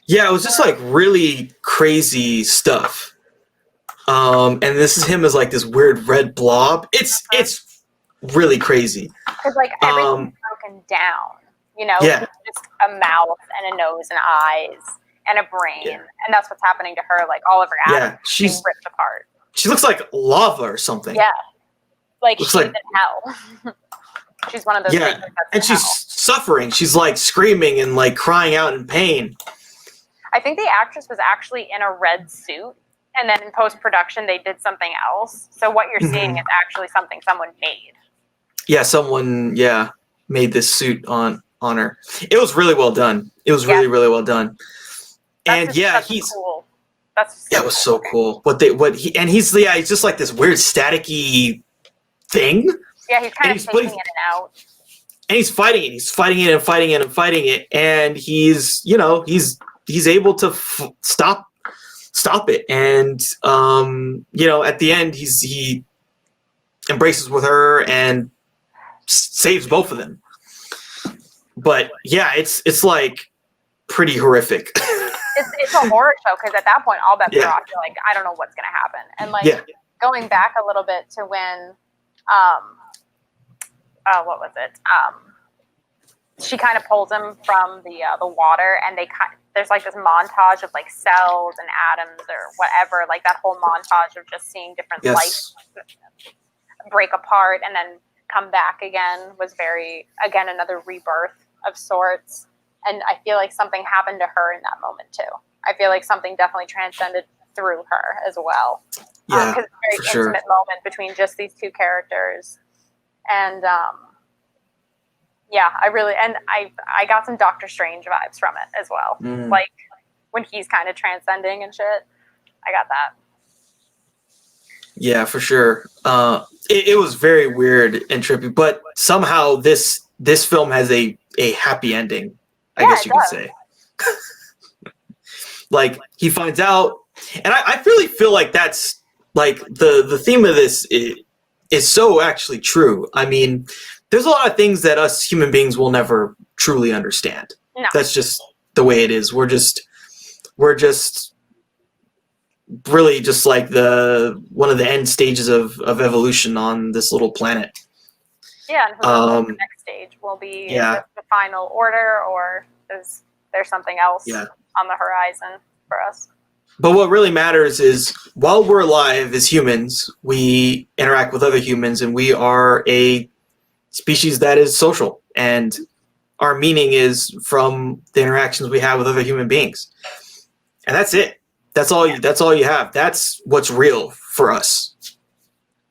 yeah, it was just like really crazy stuff. And this is him as like this weird red blob. It's really crazy. Because like everything's broken down, you know, Yeah. just a mouth and a nose and eyes and a brain, and that's what's happening to her. Like all of her atoms being ripped apart. She looks like lava or something. Yeah, like looks she's like, in hell. She's one of those. Yeah, and she's suffering. She's like screaming and like crying out in pain. I think the actress was actually in a red suit, and then in post-production they did something else. So what you're seeing is actually something someone made. Yeah, someone made this suit on her. It was really well done. It was really well done. That's and he's cool. That's it was so cool. He's just like this weird staticky thing. Yeah, he's kind of taking in and out. And he's fighting it. He's fighting it and fighting it and fighting it. And he's able to stop it. And at the end, he embraces with her and saves both of them. But yeah, it's like pretty horrific. It's a horror show because at that point, all bets are off. You're like, I don't know what's gonna happen. And like going back a little bit to when, what was it? She kind of pulls him from the water, and there's like this montage of like cells and atoms or whatever, like that whole montage of just seeing different lights break apart and then come back again was again another rebirth of sorts. And I feel like something happened to her in that moment too. I feel like something definitely transcended through her as well. Yeah, because it's a very intimate moment between just these two characters. And I got some Doctor Strange vibes from it as well. Like when he's kind of transcending and shit. I got that. Yeah, for sure. It was very weird and trippy, but somehow this film has a happy ending. I guess you could say. Like he finds out, and I really feel like that's like the theme of this is so actually true. I mean, there's a lot of things that us human beings will never truly understand. No. That's just the way it is. We're just really just like one of the end stages of evolution on this little planet. Yeah, and who knows what the next stage will be. Is it the final order, or is there something else on the horizon for us? But what really matters is while we're alive as humans, we interact with other humans, and we are a species that is social, and our meaning is from the interactions we have with other human beings. And that's it. That's all you have. That's what's real for us.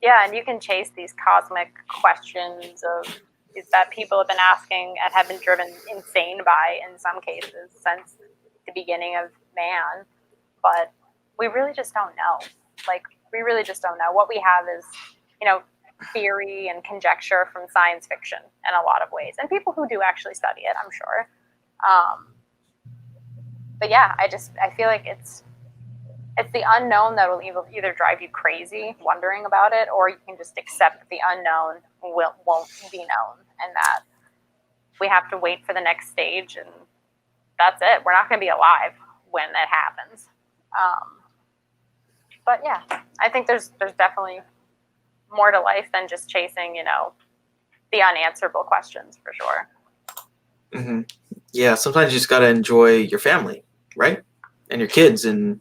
Yeah, and you can chase these cosmic questions that people have been asking and have been driven insane by in some cases since the beginning of man. But we really just don't know. Like, we really just don't know. What we have is, theory and conjecture from science fiction in a lot of ways. And people who do actually study it, I'm sure. But yeah, I feel like it's the unknown that will either drive you crazy wondering about it, or you can just accept that the unknown won't be known, and that we have to wait for the next stage, and that's it. We're not going to be alive when that happens. But yeah, I think there's definitely more to life than just chasing, the unanswerable questions, for sure. Mm-hmm. Yeah, sometimes you just got to enjoy your family, right? And your kids and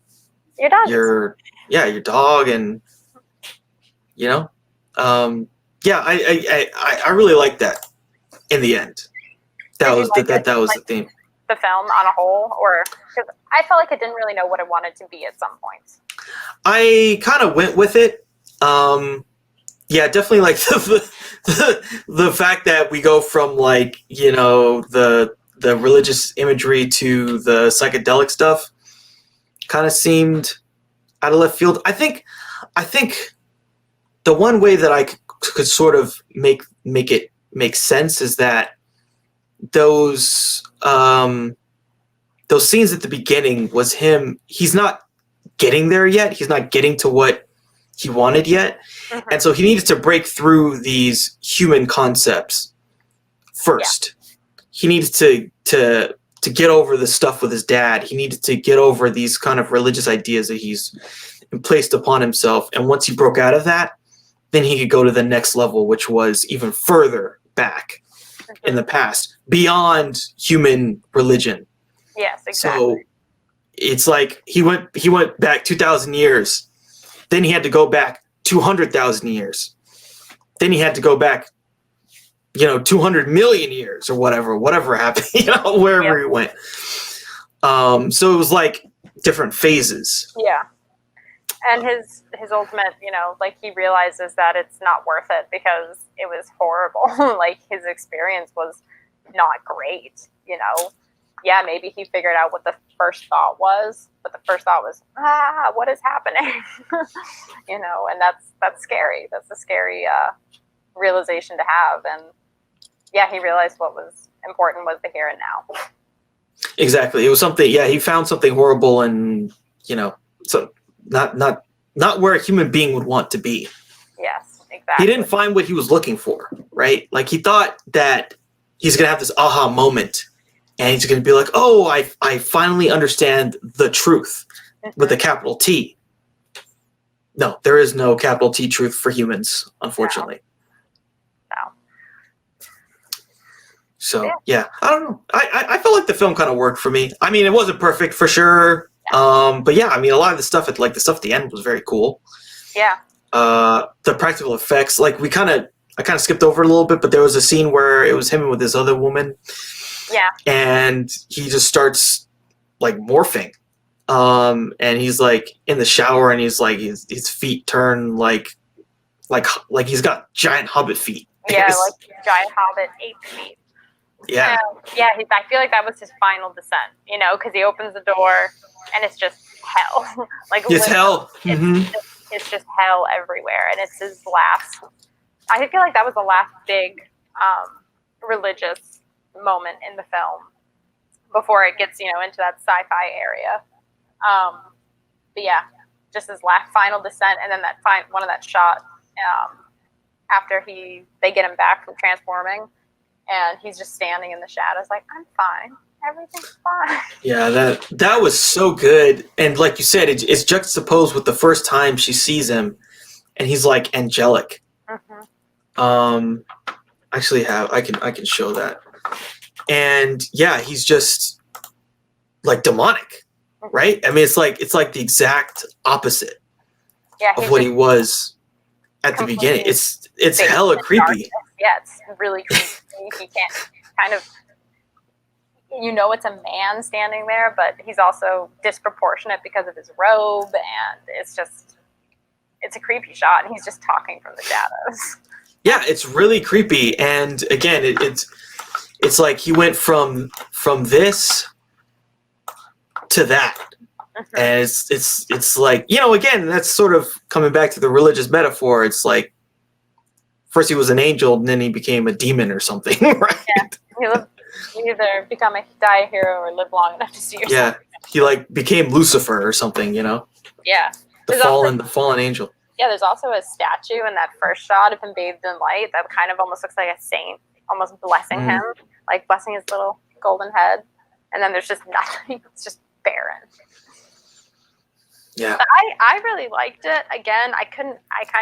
your dog. Your dog, and I really like that. In the end, that was the theme. The film on a whole, or because I felt like it didn't really know what it wanted to be at some points. I kind of went with it. Definitely like the fact that we go from like the religious imagery to the psychedelic stuff kind of seemed out of left field. I think the one way that I could sort of make it make sense is that those those scenes at the beginning was him. He's not getting there yet. He's not getting to what he wanted yet. Mm-hmm. And so he needed to break through these human concepts first. Yeah. He needed to get over the stuff with his dad. He needed to get over these kind of religious ideas that he's placed upon himself. And once he broke out of that, then he could go to the next level, which was even further back in the past, beyond human religion. Yes, exactly. So it's like he went back 2,000 years. Then he had to go back 200,000 years. Then he had to go back, 200 million years or whatever happened, wherever he went. So it was like different phases. Yeah. And his ultimate, he realizes that it's not worth it because it was horrible. Like, his experience was not great, Yeah, maybe he figured out what the first thought was, but the first thought was, what is happening? And that's scary. That's a scary realization to have. And yeah, he realized what was important was the here and now. Exactly. It was something, he found something horrible and, so not where a human being would want to be. Yes, exactly. He didn't find what he was looking for, right? Like, he thought that he's going to have this aha moment and he's going to be like, oh, I finally understand the truth with a capital T. No, there is no capital T truth for humans, unfortunately. No. So, yeah, I don't know. I felt like the film kind of worked for me. I mean, it wasn't perfect for sure. But yeah, I mean, a lot of the stuff the stuff at the end was very cool. Yeah. The practical effects, I kind of skipped over it a little bit, but there was a scene where it was him with this other woman. Yeah. And he just starts morphing. And he's in the shower and he's his feet turn like he's got giant hobbit feet. Yeah, like giant hobbit ape feet. Yeah. Yeah, I feel like that was his final descent, because he opens the door and it's just hell. It's hell. It's just hell everywhere. And it's his last, I feel like that was the last big religious moment in the film before it gets, into that sci-fi area. But yeah, just his last final descent. And then that shot after they get him back from transforming. And he's just standing in the shadows like, I'm fine. Everything's fine. Yeah, that was so good. And like you said, it's juxtaposed with the first time she sees him. And he's angelic. Mm-hmm. Actually I can show that. And yeah, he's just demonic, right? I mean, it's like the exact opposite of what he was at the beginning. It's hella creepy. Darkness. Yeah, it's really creepy. He can't kind of, it's a man standing there, but he's also disproportionate because of his robe, and it's a creepy shot, and he's just talking from the shadows. Yeah, it's really creepy, and again, it's like he went from this to that. Mm-hmm. And it's like, again, that's sort of coming back to the religious metaphor. It's like, first he was an angel, and then he became a demon or something, right? Yeah, you either die a hero or live long enough to see yourself. Yeah, he became Lucifer or something, Yeah. The fallen angel. Yeah, there's also a statue in that first shot of him bathed in light that kind of almost looks like a saint, almost blessing him, blessing his little golden head. And then there's just nothing. It's just barren. Yeah. But I really liked it. Again, I kind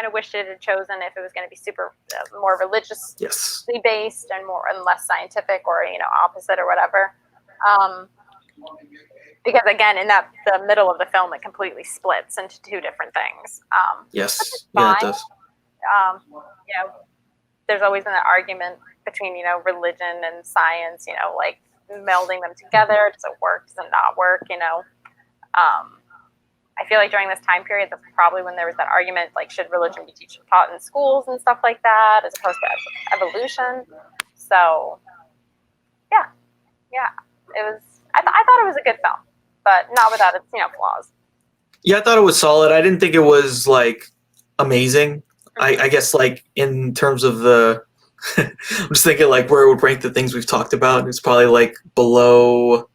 of wished it had chosen if it was going to be super more religiously based and less scientific or, opposite or whatever. Because again, in the middle of the film, it completely splits into two different things. Yes. Yeah, it does. There's always been an argument between, religion and science, melding them together. Does it work? Does it not work? I feel like during this time period, that's probably when there was that argument, should religion be taught in schools and stuff like that, as opposed to evolution. So, yeah, it was. I thought it was a good film, but not without its flaws. Yeah, I thought it was solid. I didn't think it was amazing. I guess in terms of the I'm just thinking like where it would rank the things we've talked about. It's probably like below.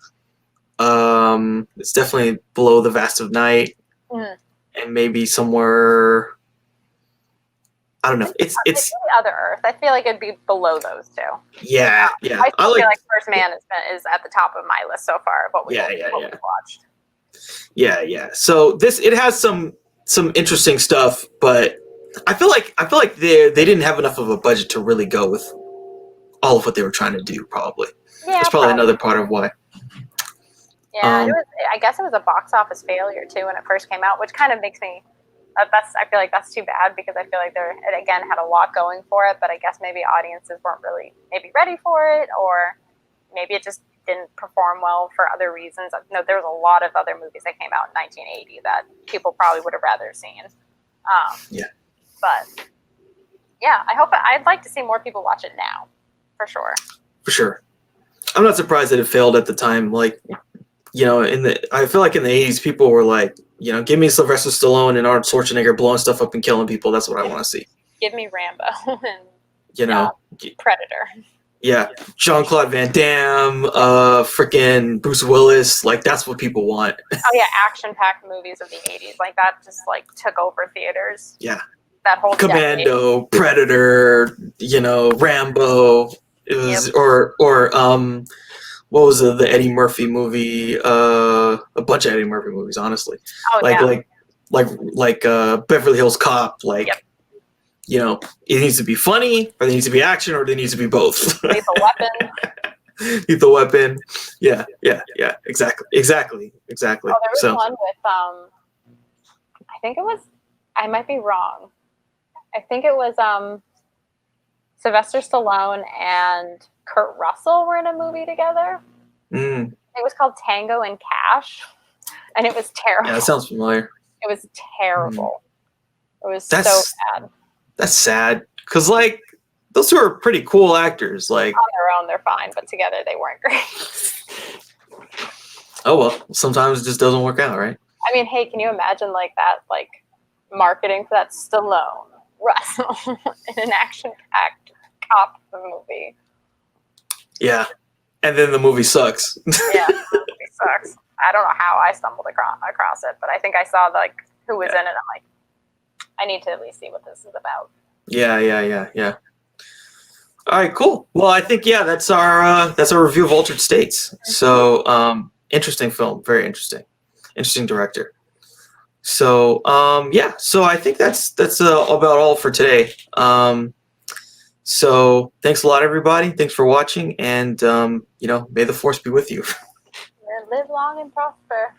It's definitely below The Vast of Night, and maybe somewhere. I don't know. It's Other Earth. I feel like it'd be below those two. yeah. I still feel like First Man is at the top of my list so far. What we've watched. Yeah. So it has some interesting stuff, but I feel like they didn't have enough of a budget to really go with all of what they were trying to do. Probably. Yeah. That's probably another part of why. Yeah, I guess it was a box office failure too when it first came out, which kind of makes me. I feel like that's too bad because I feel like it again had a lot going for it, but I guess maybe audiences weren't really maybe ready for it, or maybe it just didn't perform well for other reasons. No, there was a lot of other movies that came out in 1980 that people probably would have rather seen. But yeah, I'd like to see more people watch it now, for sure. For sure, I'm not surprised that it failed at the time. Like, I feel like in the 80s, people were like, give me Sylvester Stallone and Arnold Schwarzenegger blowing stuff up and killing people. That's what I want to see. Give me Rambo and Predator. Yeah, Jean-Claude Van Damme, freaking Bruce Willis. Like, that's what people want. Oh yeah, action-packed movies of the 80s. Like that just like took over theaters. Yeah. That whole Commando, decade. Predator, Rambo. It was what was the Eddie Murphy movie? A bunch of Eddie Murphy movies, honestly. Oh, like Beverly Hills Cop. Like, it needs to be funny, or there needs to be action, or there needs to be both. Lethal Weapon. Lethal Weapon. Yeah. Exactly. Oh, there was one with I think it was. I might be wrong. I think it was Sylvester Stallone and Kurt Russell were in a movie together. It was called Tango and Cash, and it was terrible. Yeah, that sounds familiar. It was terrible. It was so bad. That's sad, because like those two are pretty cool actors. Like on their own, they're fine, but together they weren't great. Oh well, sometimes it just doesn't work out, right? I mean, hey, can you imagine like that, like marketing for that Stallone, Russell in an action-packed cop movie? Yeah, and then the movie sucks. Yeah, the movie sucks. I don't know how I stumbled across it, but I think I saw like who was in it. I'm like, I need to at least see what this is about. Yeah. All right, cool. Well, I think that's our review of Altered States. So interesting film, very interesting director. So so I think that's about all for today. So thanks a lot, everybody. Thanks for watching, and may the force be with you. Live long and prosper.